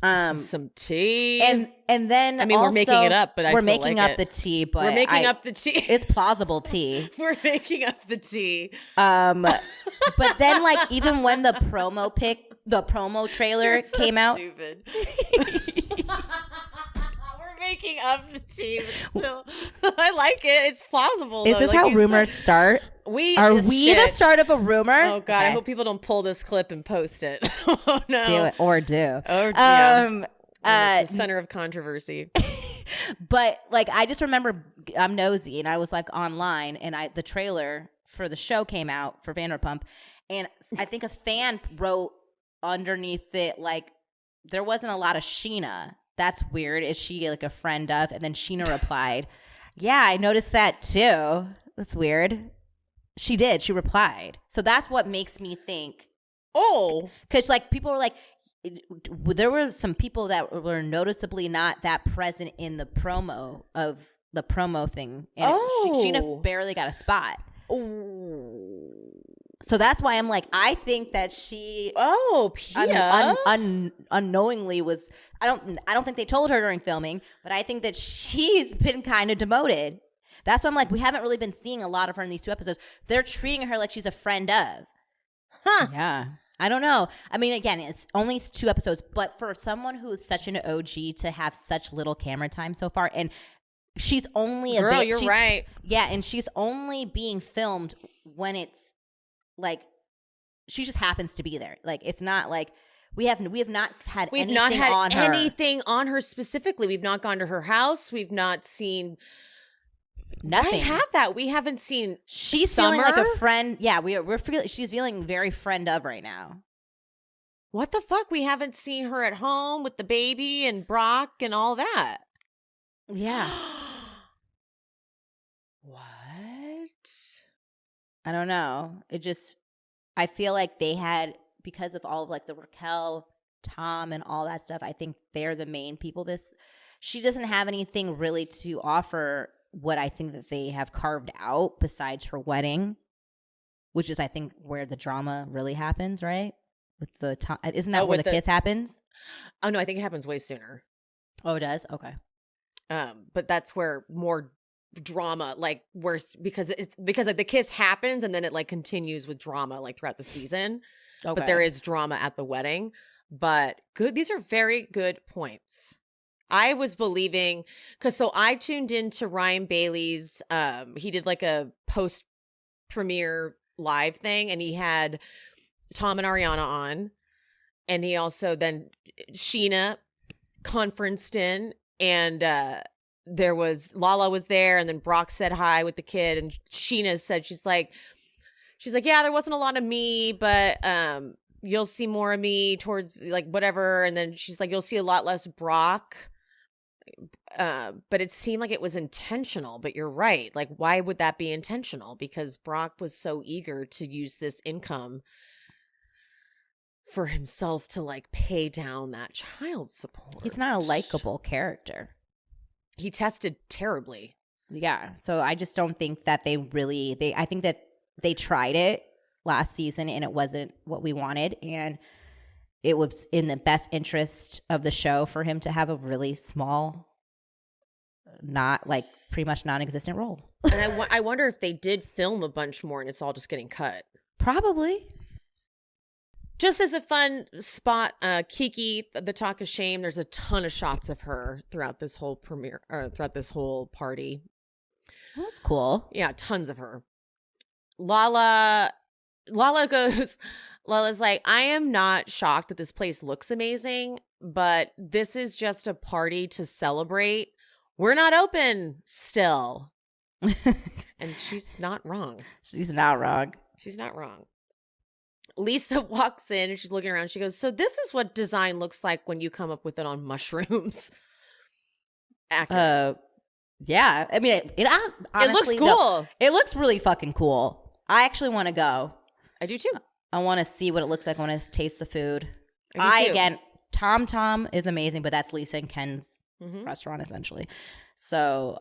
[SPEAKER 2] Some tea.
[SPEAKER 1] And then
[SPEAKER 2] I mean, we're making it up, but
[SPEAKER 1] we're making up the tea, but
[SPEAKER 2] we're making up the tea.
[SPEAKER 1] It's plausible tea.
[SPEAKER 2] We're making up the tea.
[SPEAKER 1] But then like even when the promo trailer came out,
[SPEAKER 2] stupid. We're making up the tea, but still, I like it. It's plausible.
[SPEAKER 1] Is this how rumors start? Are we the start of a rumor?
[SPEAKER 2] Oh God, I hope people don't pull this clip and post it. Oh no,
[SPEAKER 1] do it or do.
[SPEAKER 2] The center of controversy.
[SPEAKER 1] But like, I just remember I'm nosy, and I was like online, and the trailer for the show came out for Vanderpump, and I think a fan wrote underneath it like there wasn't a lot of Sheena. That's weird. Is she like a friend of? And then Sheena replied, "Yeah, I noticed that too. That's weird." She did. She replied. So that's what makes me think.
[SPEAKER 2] Oh,
[SPEAKER 1] because like people were like, there were some people that were noticeably not that present in the promo thing, and Sheena barely got a spot.
[SPEAKER 2] Oh,
[SPEAKER 1] so that's why I'm like, I think that she
[SPEAKER 2] Pia
[SPEAKER 1] unknowingly was. I don't think they told her during filming, but I think that she's been kind of demoted. That's why I'm like, we haven't really been seeing a lot of her in these 2 episodes. They're treating her like she's a friend of.
[SPEAKER 2] Huh.
[SPEAKER 1] Yeah. I don't know. I mean, again, it's only 2 episodes, but for someone who's such an OG to have such little camera time so far, and she's only
[SPEAKER 2] you're right.
[SPEAKER 1] Yeah, and she's only being filmed when it's like she just happens to be there. Like it's not like we have not had
[SPEAKER 2] anything on her specifically. We've not gone to her house. We've not seen
[SPEAKER 1] nothing.
[SPEAKER 2] I have that. We haven't seen.
[SPEAKER 1] She's
[SPEAKER 2] Summer.
[SPEAKER 1] feeling like a friend. Yeah, we're feeling. She's feeling very friend of right now.
[SPEAKER 2] What the fuck? We haven't seen her at home with the baby and Brock and all that.
[SPEAKER 1] Yeah.
[SPEAKER 2] What?
[SPEAKER 1] I don't know. I feel like they had, because of all of like the Raquel, Tom, and all that stuff, I think they're the main people. She doesn't have anything really to offer what I think that they have carved out besides her wedding, which is, I think, where the drama really happens, right? With the Tom, isn't that where the kiss happens?
[SPEAKER 2] Oh, no, I think it happens way sooner.
[SPEAKER 1] Oh, it does? Okay.
[SPEAKER 2] But that's where more drama, like worse, because like the kiss happens and then it like continues with drama like throughout the season. Okay. But there is drama at the wedding. But good, these are very good points. I was believing, because I tuned into Ryan Bailey's, he did like a post premiere live thing, and he had Tom and Ariana on, and he also then Sheena conferenced in, and there was Lala was there, and then Brock said hi with the kid, and Sheena said she's like, yeah, there wasn't a lot of me, but you'll see more of me towards like whatever, and then she's like, you'll see a lot less Brock. But it seemed like it was intentional. But you're right. Like, why would that be intentional? Because Brock was so eager to use this income for himself to like pay down that child support.
[SPEAKER 1] He's not a likable character.
[SPEAKER 2] He tested terribly.
[SPEAKER 1] Yeah. So I just don't think that I think that they tried it last season and it wasn't what we wanted. And it was in the best interest of the show for him to have a really small, not like pretty much non-existent role.
[SPEAKER 2] And I wonder if they did film a bunch more and it's all just getting cut.
[SPEAKER 1] Probably.
[SPEAKER 2] Just as a fun spot, Kiki, the talk of shame, there's a ton of shots of her throughout this whole premiere, or throughout this whole party.
[SPEAKER 1] Well, that's cool.
[SPEAKER 2] Yeah, tons of her. Lala's like, I am not shocked that this place looks amazing, but this is just a party to celebrate. We're not open still. And she's not wrong.
[SPEAKER 1] She's not wrong.
[SPEAKER 2] She's not wrong. Lisa walks in and she's looking around. She goes, so this is what design looks like when you come up with it on mushrooms.
[SPEAKER 1] Accurate. Yeah. I mean,
[SPEAKER 2] it looks cool.
[SPEAKER 1] It looks really fucking cool. I actually want to go.
[SPEAKER 2] I do too.
[SPEAKER 1] I want to see what it looks like. I want to taste the food.
[SPEAKER 2] Again,
[SPEAKER 1] Tom is amazing, but that's Lisa and Ken's restaurant essentially. So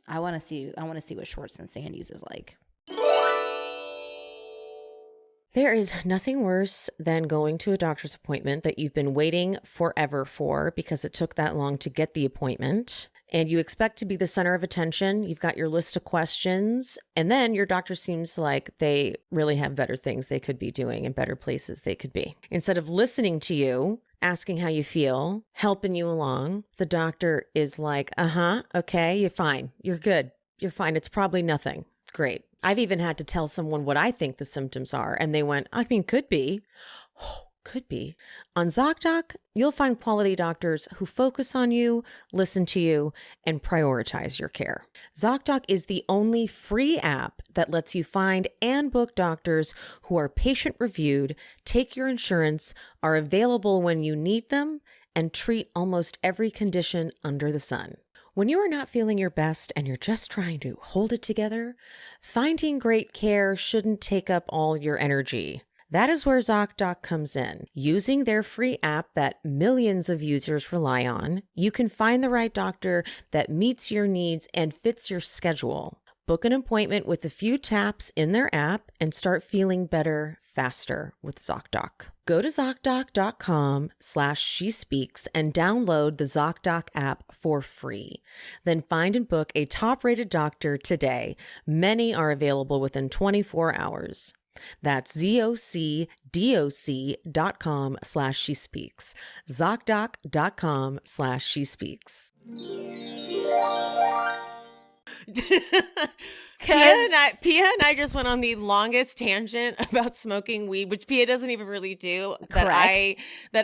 [SPEAKER 1] I want to see what Schwartz and Sandy's is like.
[SPEAKER 3] There is nothing worse than going to a doctor's appointment that you've been waiting forever for because it took that long to get the appointment. And you expect to be the center of attention. You've got your list of questions. And then your doctor seems like they really have better things they could be doing and better places they could be. Instead of listening to you, asking how you feel, helping you along, the doctor is like, okay, you're fine. You're good. You're fine. It's probably nothing. Great. I've even had to tell someone what I think the symptoms are. And they went, I mean, could be. Oh, could be. On ZocDoc, you'll find quality doctors who focus on you, listen to you, and prioritize your care. ZocDoc is the only free app that lets you find and book doctors who are patient-reviewed, take your insurance, are available when you need them, and treat almost every condition under the sun. When you are not feeling your best and you're just trying to hold it together, finding great care shouldn't take up all your energy. That is where ZocDoc comes in. Using their free app that millions of users rely on, you can find the right doctor that meets your needs and fits your schedule. Book an appointment with a few taps in their app and start feeling better faster with ZocDoc. Go to ZocDoc.com/SheSpeaks and download the ZocDoc app for free. Then find and book a top-rated doctor today. Many are available within 24 hours. That's ZocDoc.com/SheSpeaks. ZocDoc.com/SheSpeaks.
[SPEAKER 2] Pia and I just went on the longest tangent about smoking weed, which Pia doesn't even really do. That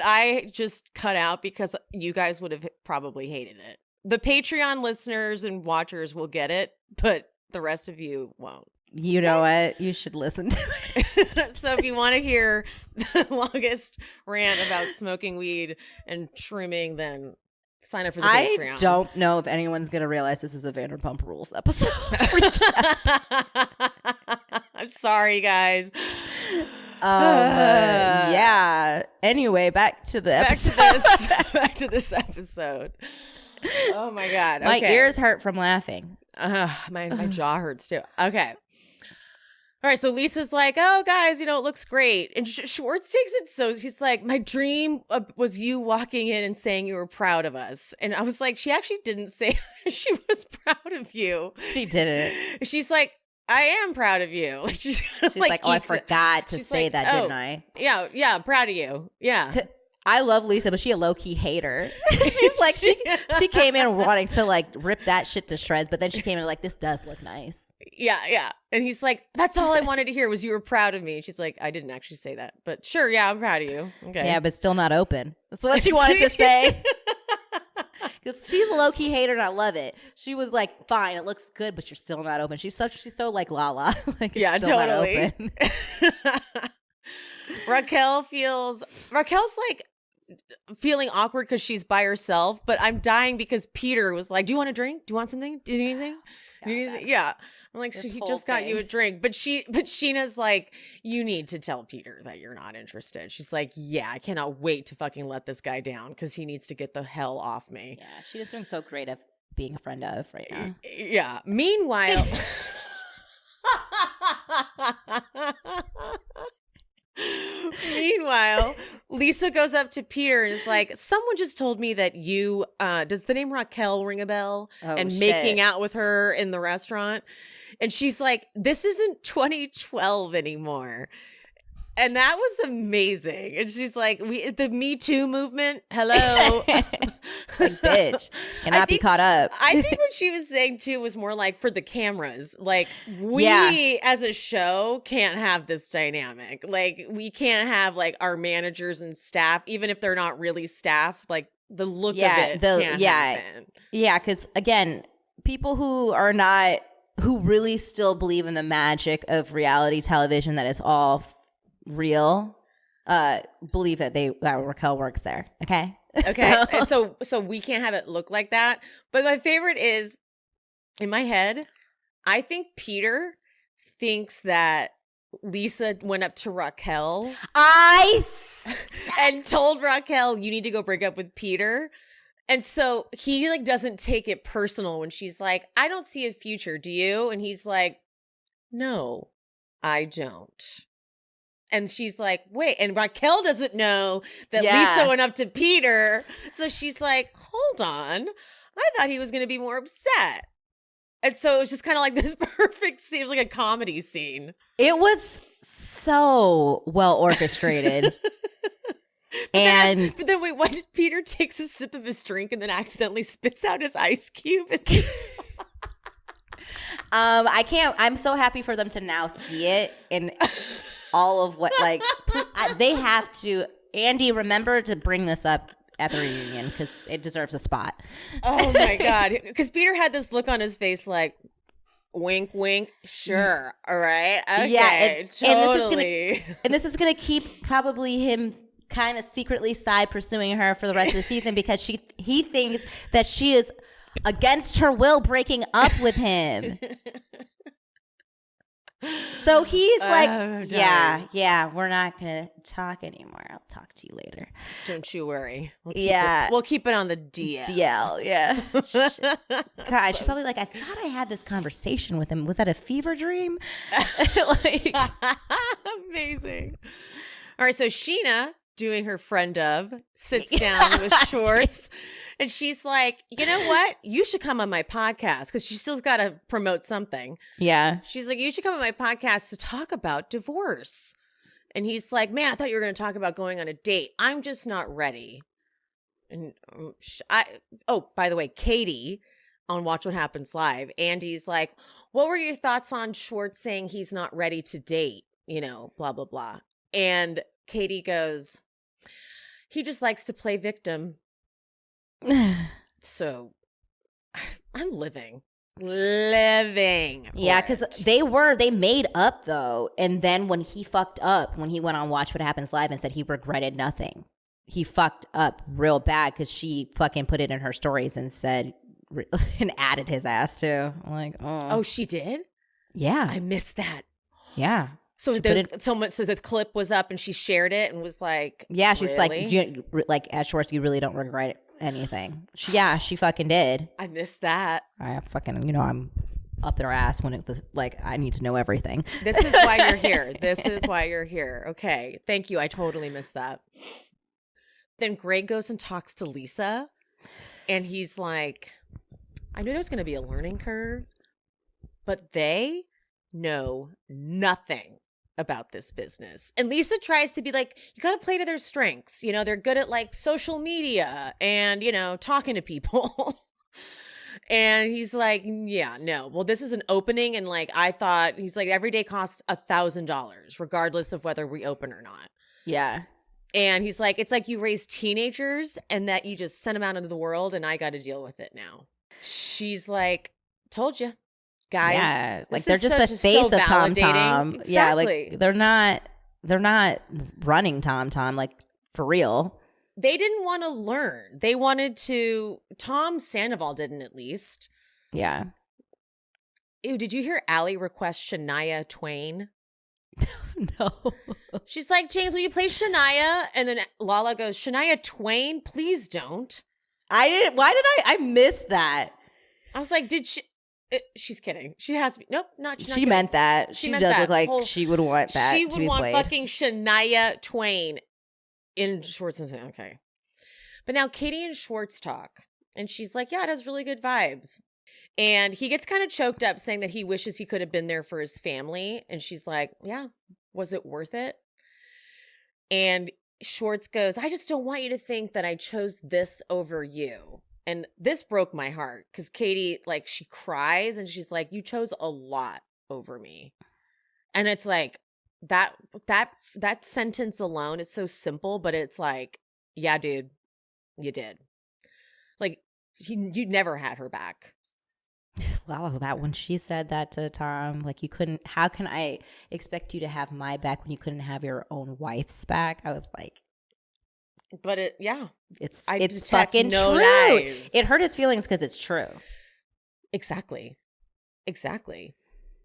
[SPEAKER 2] I just cut out because you guys would have probably hated it. The Patreon listeners and watchers will get it, but the rest of you won't.
[SPEAKER 1] You know what? You should listen to it.
[SPEAKER 2] So if you want to hear the longest rant about smoking weed and shrooming, then sign up for the Patreon.
[SPEAKER 1] I don't know if anyone's going to realize this is a Vanderpump Rules episode.
[SPEAKER 2] I'm sorry, guys.
[SPEAKER 1] Yeah. Anyway, back to the episode.
[SPEAKER 2] Back to this episode. Oh my God. Okay.
[SPEAKER 1] My ears hurt from laughing.
[SPEAKER 2] My jaw hurts too. Okay. All right, so Lisa's like, oh, guys, it looks great. And Schwartz takes it so she's like, my dream was you walking in and saying you were proud of us. And I was like, she actually didn't say she was proud of you.
[SPEAKER 1] She didn't.
[SPEAKER 2] She's like, I am proud of you. She's
[SPEAKER 1] like, oh, I forgot to say that, didn't I?
[SPEAKER 2] Yeah, proud of you. Yeah.
[SPEAKER 1] I love Lisa, but she a low-key hater. She's like, she came in wanting to like rip that shit to shreds, but then she came in like, this does look nice.
[SPEAKER 2] Yeah. And he's like, that's all I wanted to hear was you were proud of me. And she's like, I didn't actually say that, but sure, yeah, I'm proud of you. Okay.
[SPEAKER 1] Yeah, but still not open. That's what she wanted to say. Because she's a low-key hater and I love it. She was like, fine, it looks good, but you're still not open. She's so like Lala. Like,
[SPEAKER 2] yeah, totally. Raquel's like feeling awkward because she's by herself, but I'm dying because Peter was like, do you want a drink? Do you want something? Do you need anything? Yeah. I'm like, so he just got you a drink. But Sheena's like, you need to tell Peter that you're not interested. She's like, yeah, I cannot wait to fucking let this guy down because he needs to get the hell off me.
[SPEAKER 1] Yeah, she is doing so great at being a friend of right now.
[SPEAKER 2] Yeah. Meanwhile, Lisa goes up to Peter and is like, someone just told me that you, does the name Raquel ring a bell?
[SPEAKER 1] Oh,
[SPEAKER 2] and
[SPEAKER 1] shit.
[SPEAKER 2] Making out with her in the restaurant. And she's like, this isn't 2012 anymore. And that was amazing. And she's like, the Me Too movement, hello.
[SPEAKER 1] Like, bitch, cannot be caught up.
[SPEAKER 2] I think what she was saying too was more like for the cameras. Like, we as a show can't have this dynamic. Like, we can't have like our managers and staff, even if they're not really staff, like the look of it can't happen.
[SPEAKER 1] Yeah, because again, people who really still believe in the magic of reality television, that it's all real, believe that Raquel works there. Okay.
[SPEAKER 2] So we can't have it look like that. But my favorite is, in my head, I think Peter thinks that Lisa went up to Raquel and told Raquel, you need to go break up with Peter. And so he like doesn't take it personal when she's like, I don't see a future, do you? And he's like, no, I don't. And she's like, wait, and Raquel doesn't know that Lisa went up to Peter. So she's like, hold on. I thought he was going to be more upset. And so it was just kind of like this perfect scene. It was like a comedy scene.
[SPEAKER 1] It was so well orchestrated.
[SPEAKER 2] But then wait, why did Peter takes a sip of his drink and then accidentally spits out his ice cube?
[SPEAKER 1] I'm so happy for them to now see it in all of what, like, they have to. Andy, remember to bring this up at the reunion because it deserves a spot.
[SPEAKER 2] Oh my God. Because Peter had this look on his face like, wink, wink, sure. All right. Okay.
[SPEAKER 1] Yeah.
[SPEAKER 2] Totally.
[SPEAKER 1] And this is going to keep probably him kind of secretly side pursuing her for the rest of the season because he thinks that she is against her will breaking up with him. So he's like, yeah, we're not going to talk anymore. I'll talk to you later.
[SPEAKER 2] Don't you worry.
[SPEAKER 1] We'll
[SPEAKER 2] keep it on the DL.
[SPEAKER 1] DL, yeah. God, she's probably like, I thought I had this conversation with him. Was that a fever dream? Like,
[SPEAKER 2] amazing. All right, so Sheena, doing her friend of, sits down with Schwartz. And she's like, you know what? You should come on my podcast because she still's got to promote something.
[SPEAKER 1] Yeah.
[SPEAKER 2] She's like, you should come on my podcast to talk about divorce. And he's like, man, I thought you were going to talk about going on a date. I'm just not ready. And by the way, Katie on Watch What Happens Live, Andy's like, what were your thoughts on Schwartz saying he's not ready to date? You know, blah, blah, blah. And Katie goes, he just likes to play victim. So I'm living.
[SPEAKER 1] Yeah, because they made up though. And then when he fucked up, when he went on Watch What Happens Live and said he regretted nothing, he fucked up real bad because she fucking put it in her stories and said and added his ass too. I'm like, oh,
[SPEAKER 2] she did?
[SPEAKER 1] Yeah.
[SPEAKER 2] I missed that.
[SPEAKER 1] Yeah.
[SPEAKER 2] So the clip was up and she shared it and was like,
[SPEAKER 1] yeah, she's
[SPEAKER 2] really?
[SPEAKER 1] like at Schwartz, you really don't regret anything. She fucking did.
[SPEAKER 2] I missed that.
[SPEAKER 1] I fucking, I'm up their ass when it was like, I need to know everything.
[SPEAKER 2] This is why you're here. This is why you're here. Okay. Thank you. I totally missed that. Then Greg goes and talks to Lisa and he's like, I knew there was going to be a learning curve, but they know nothing about this business. And Lisa tries to be like, you got to play to their strengths. They're good at like social media and, talking to people. And he's like, yeah, no. Well, this is an opening. And like, I thought, he's like, every day costs $1,000, regardless of whether we open or not.
[SPEAKER 1] Yeah.
[SPEAKER 2] And he's like, it's like you raise teenagers and that you just send them out into the world and I got to deal with it now. She's like, told you. Guys,
[SPEAKER 1] yeah, like they're just the face of Tom Tom.
[SPEAKER 2] Exactly.
[SPEAKER 1] Yeah, like they're not running Tom Tom, like for real.
[SPEAKER 2] They didn't want to learn. They wanted to. Tom Sandoval didn't, at least.
[SPEAKER 1] Yeah.
[SPEAKER 2] Ew, did you hear Allie request Shania Twain?
[SPEAKER 1] No.
[SPEAKER 2] She's like, James, will you play Shania? And then Lala goes, Shania Twain? Please don't.
[SPEAKER 1] I didn't. Why did I missed that?
[SPEAKER 2] I was like, did she? She's kidding. She has to be. Nope, not.
[SPEAKER 1] She meant that. She does look like she would want that.
[SPEAKER 2] She
[SPEAKER 1] would
[SPEAKER 2] want
[SPEAKER 1] played.
[SPEAKER 2] Fucking Shania Twain in Schwartz and Sandy. Okay, but now Katie and Schwartz talk, and she's like, "Yeah, it has really good vibes." And he gets kind of choked up, saying that he wishes he could have been there for his family. And she's like, "Yeah, was it worth it?" And Schwartz goes, "I just don't want you to think that I chose this over you." And this broke my heart because Katie, like, she cries and she's like, you chose a lot over me. And it's like that sentence alone, it's so simple, but it's like, yeah, dude, you did. Like, you never had her back.
[SPEAKER 1] Lala, that when she said that to Tom, like, you couldn't, how can I expect you to have my back when you couldn't have your own wife's back? I was like,
[SPEAKER 2] but it's
[SPEAKER 1] fucking
[SPEAKER 2] no
[SPEAKER 1] true.
[SPEAKER 2] Lies.
[SPEAKER 1] It hurt his feelings because it's true.
[SPEAKER 2] Exactly.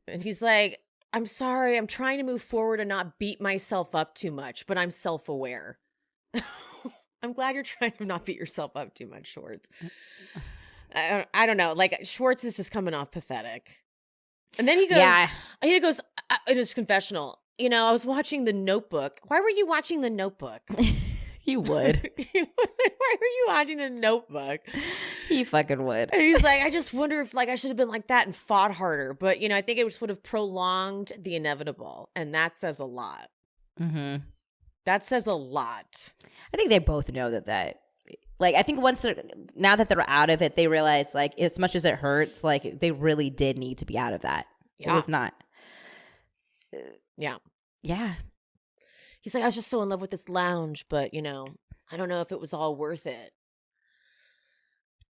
[SPEAKER 2] And he's like, I'm sorry. I'm trying to move forward and not beat myself up too much, but I'm self-aware. I'm glad you're trying to not beat yourself up too much, Schwartz. I don't know. Like, Schwartz is just coming off pathetic. And then he goes in his confessional, I was watching The Notebook. Why were you watching The Notebook?
[SPEAKER 1] You would.
[SPEAKER 2] Why were you watching The Notebook?
[SPEAKER 1] He fucking would.
[SPEAKER 2] And he's like, I just wonder if I should have been like that and fought harder. But, I think it just would have prolonged the inevitable. And that says a lot.
[SPEAKER 1] Mm-hmm.
[SPEAKER 2] That says a lot.
[SPEAKER 1] I think they both know that I think now that they're out of it, they realize, as much as it hurts, they really did need to be out of that.
[SPEAKER 2] Yeah.
[SPEAKER 1] It was not.
[SPEAKER 2] Yeah.
[SPEAKER 1] Yeah.
[SPEAKER 2] He's like, I was just so in love with this lounge, but, I don't know if it was all worth it.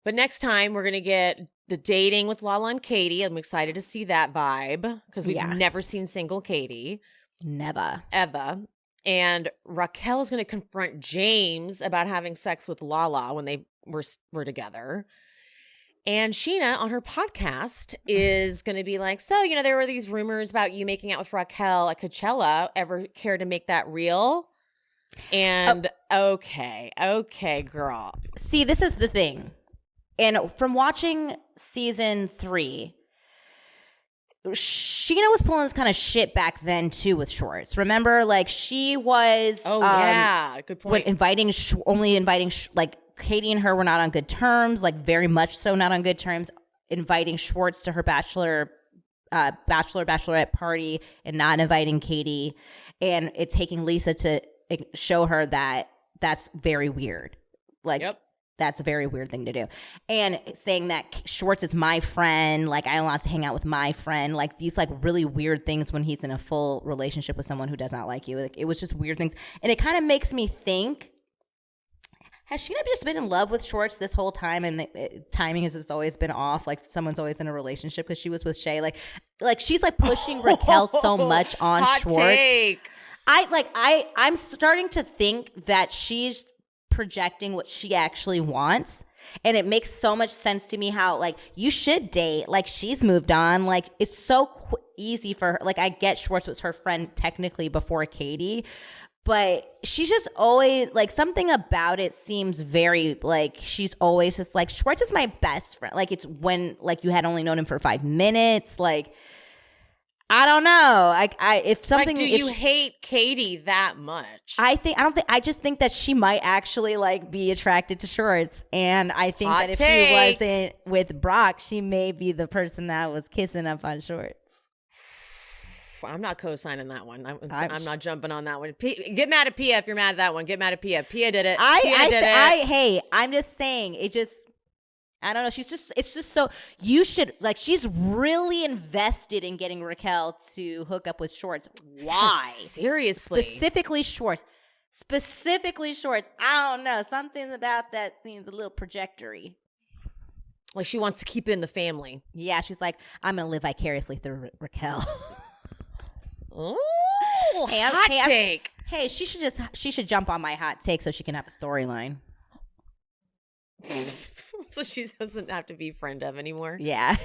[SPEAKER 2] But next time, we're going to get the dating with Lala and Katie. I'm excited to see that vibe because we've never seen single Katie.
[SPEAKER 1] Never.
[SPEAKER 2] Ever. And Raquel is going to confront James about having sex with Lala when they were together. And Sheena on her podcast is going to be like, so, there were these rumors about you making out with Raquel at Coachella. Ever care to make that real? And okay, girl.
[SPEAKER 1] See, this is the thing. And from watching season 3, Sheena was pulling this kind of shit back then too with Schwartz. Remember, she was
[SPEAKER 2] good point.
[SPEAKER 1] Only inviting Katie and her were not on good terms, very much so not on good terms, inviting Schwartz to her bachelorette party and not inviting Katie, and it's taking Lisa to show her that that's very weird. That's a very weird thing to do. And saying that Schwartz is my friend, I don't want to hang out with my friend, these really weird things when he's in a full relationship with someone who does not like you. It was just weird things. And it kind of makes me think, has Sheena just been in love with Schwartz this whole time, and the timing has just always been off? Someone's always in a relationship because she was with Shay. She's pushing Raquel so much on
[SPEAKER 2] Hot
[SPEAKER 1] Schwartz.
[SPEAKER 2] Take.
[SPEAKER 1] I'm starting to think that she's projecting what she actually wants, and it makes so much sense to me how you should date. She's moved on. It's so easy for her. I get Schwartz was her friend technically before Katie. But she's just always, something about it seems very, she's always just Schwartz is my best friend. It's when, you had only known him for 5 minutes. I don't know. If something.
[SPEAKER 2] Do you hate Katie that much?
[SPEAKER 1] I just think that she might actually, be attracted to Schwartz. And I think that if she wasn't with Brock, she may be the person that was kissing up on Schwartz.
[SPEAKER 2] I'm not co-signing that one. I'm not jumping on that one. Get mad at Pia if you're mad at that one. Get mad at Pia. Pia did it.
[SPEAKER 1] Hey, I'm just saying. It just, I don't know. It's just so, you should, she's really invested in getting Raquel to hook up with Schwartz. Why?
[SPEAKER 2] Seriously.
[SPEAKER 1] Specifically Schwartz. I don't know. Something about that seems a little projectory.
[SPEAKER 2] She wants to keep it in the family.
[SPEAKER 1] Yeah, she's I'm going to live vicariously through Raquel.
[SPEAKER 2] Oh, hot take.
[SPEAKER 1] Hey, she should jump on my hot take so she can have a storyline.
[SPEAKER 2] So she doesn't have to be friend of anymore.
[SPEAKER 1] Yeah.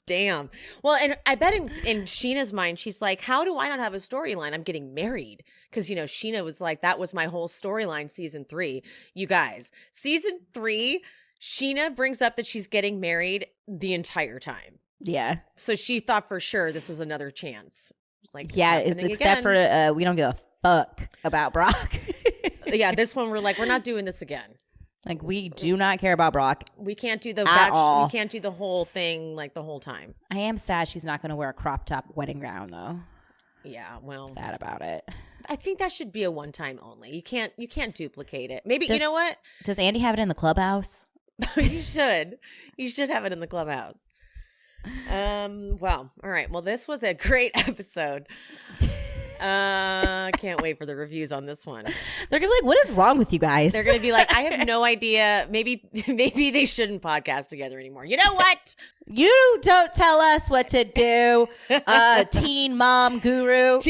[SPEAKER 2] Damn. Well, and I bet in Sheena's mind, she's like, how do I not have a storyline? I'm getting married. Because, Sheena was like, that was my whole storyline season 3. You guys, season 3, Sheena brings up that she's getting married the entire time.
[SPEAKER 1] Yeah.
[SPEAKER 2] So she thought for sure this was another chance. It's
[SPEAKER 1] except for we don't give a fuck about Brock.
[SPEAKER 2] Yeah, this one we're we're not doing this again.
[SPEAKER 1] We do not care about Brock.
[SPEAKER 2] We can't do we can't do the whole thing the whole time.
[SPEAKER 1] I am sad she's not going to wear a crop top wedding gown though.
[SPEAKER 2] Yeah, well,
[SPEAKER 1] sad about it.
[SPEAKER 2] I think that should be a one time only. You can't duplicate it. Maybe you know what?
[SPEAKER 1] Does Andy have it in the clubhouse?
[SPEAKER 2] You should have it in the clubhouse. Well, all right. Well, this was a great episode. Can't wait for the reviews on this one.
[SPEAKER 1] They're gonna be what is wrong with you guys?
[SPEAKER 2] They're gonna be I have no idea. Maybe they shouldn't podcast together anymore. You know what?
[SPEAKER 1] You don't tell us what to do. Teen mom guru.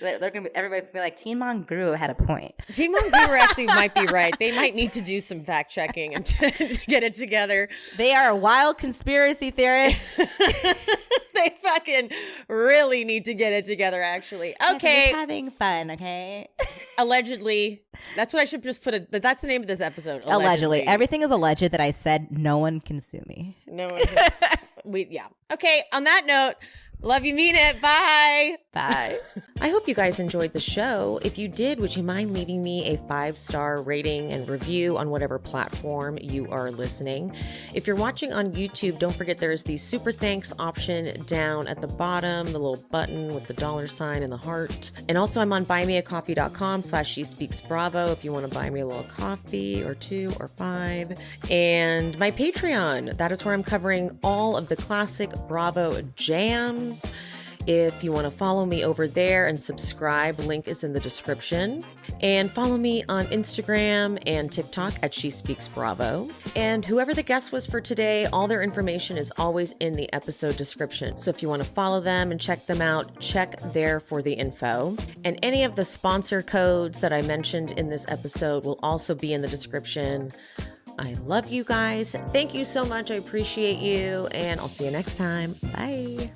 [SPEAKER 1] Everybody's gonna be Teen mom guru had a point.
[SPEAKER 2] Teen mom guru actually might be right. They might need to do some fact checking and to get it together.
[SPEAKER 1] They are wild conspiracy theorists.
[SPEAKER 2] They fucking really need to get it together, actually. Okay.
[SPEAKER 1] Just having fun, okay?
[SPEAKER 2] Allegedly. That's what I should just that's the name of this episode.
[SPEAKER 1] Allegedly. Everything is alleged that I said. No one can sue me.
[SPEAKER 2] No one can. Yeah. Okay. On that note, Love you, mean it. Bye.
[SPEAKER 1] Bye.
[SPEAKER 3] I hope you guys enjoyed the show. If you did, would you mind leaving me a 5-star rating and review on whatever platform you are listening? If you're watching on YouTube, don't forget there's the super thanks option down at the bottom, the little button with the $sign and the heart. And also I'm on buymeacoffee.com/SheSpeaksBravo if you want to buy me a little coffee or 2 or 5. And my Patreon, that is where I'm covering all of the classic Bravo jams. If you want to follow me over there and subscribe, link is in the description. And follow me on Instagram and TikTok at She Speaks Bravo. And whoever the guest was for today, all their information is always in the episode description. So if you want to follow them and check them out, check there for the info. And any of the sponsor codes that I mentioned in this episode will also be in the description. I love you guys. Thank you so much. I appreciate you. And I'll see you next time. Bye.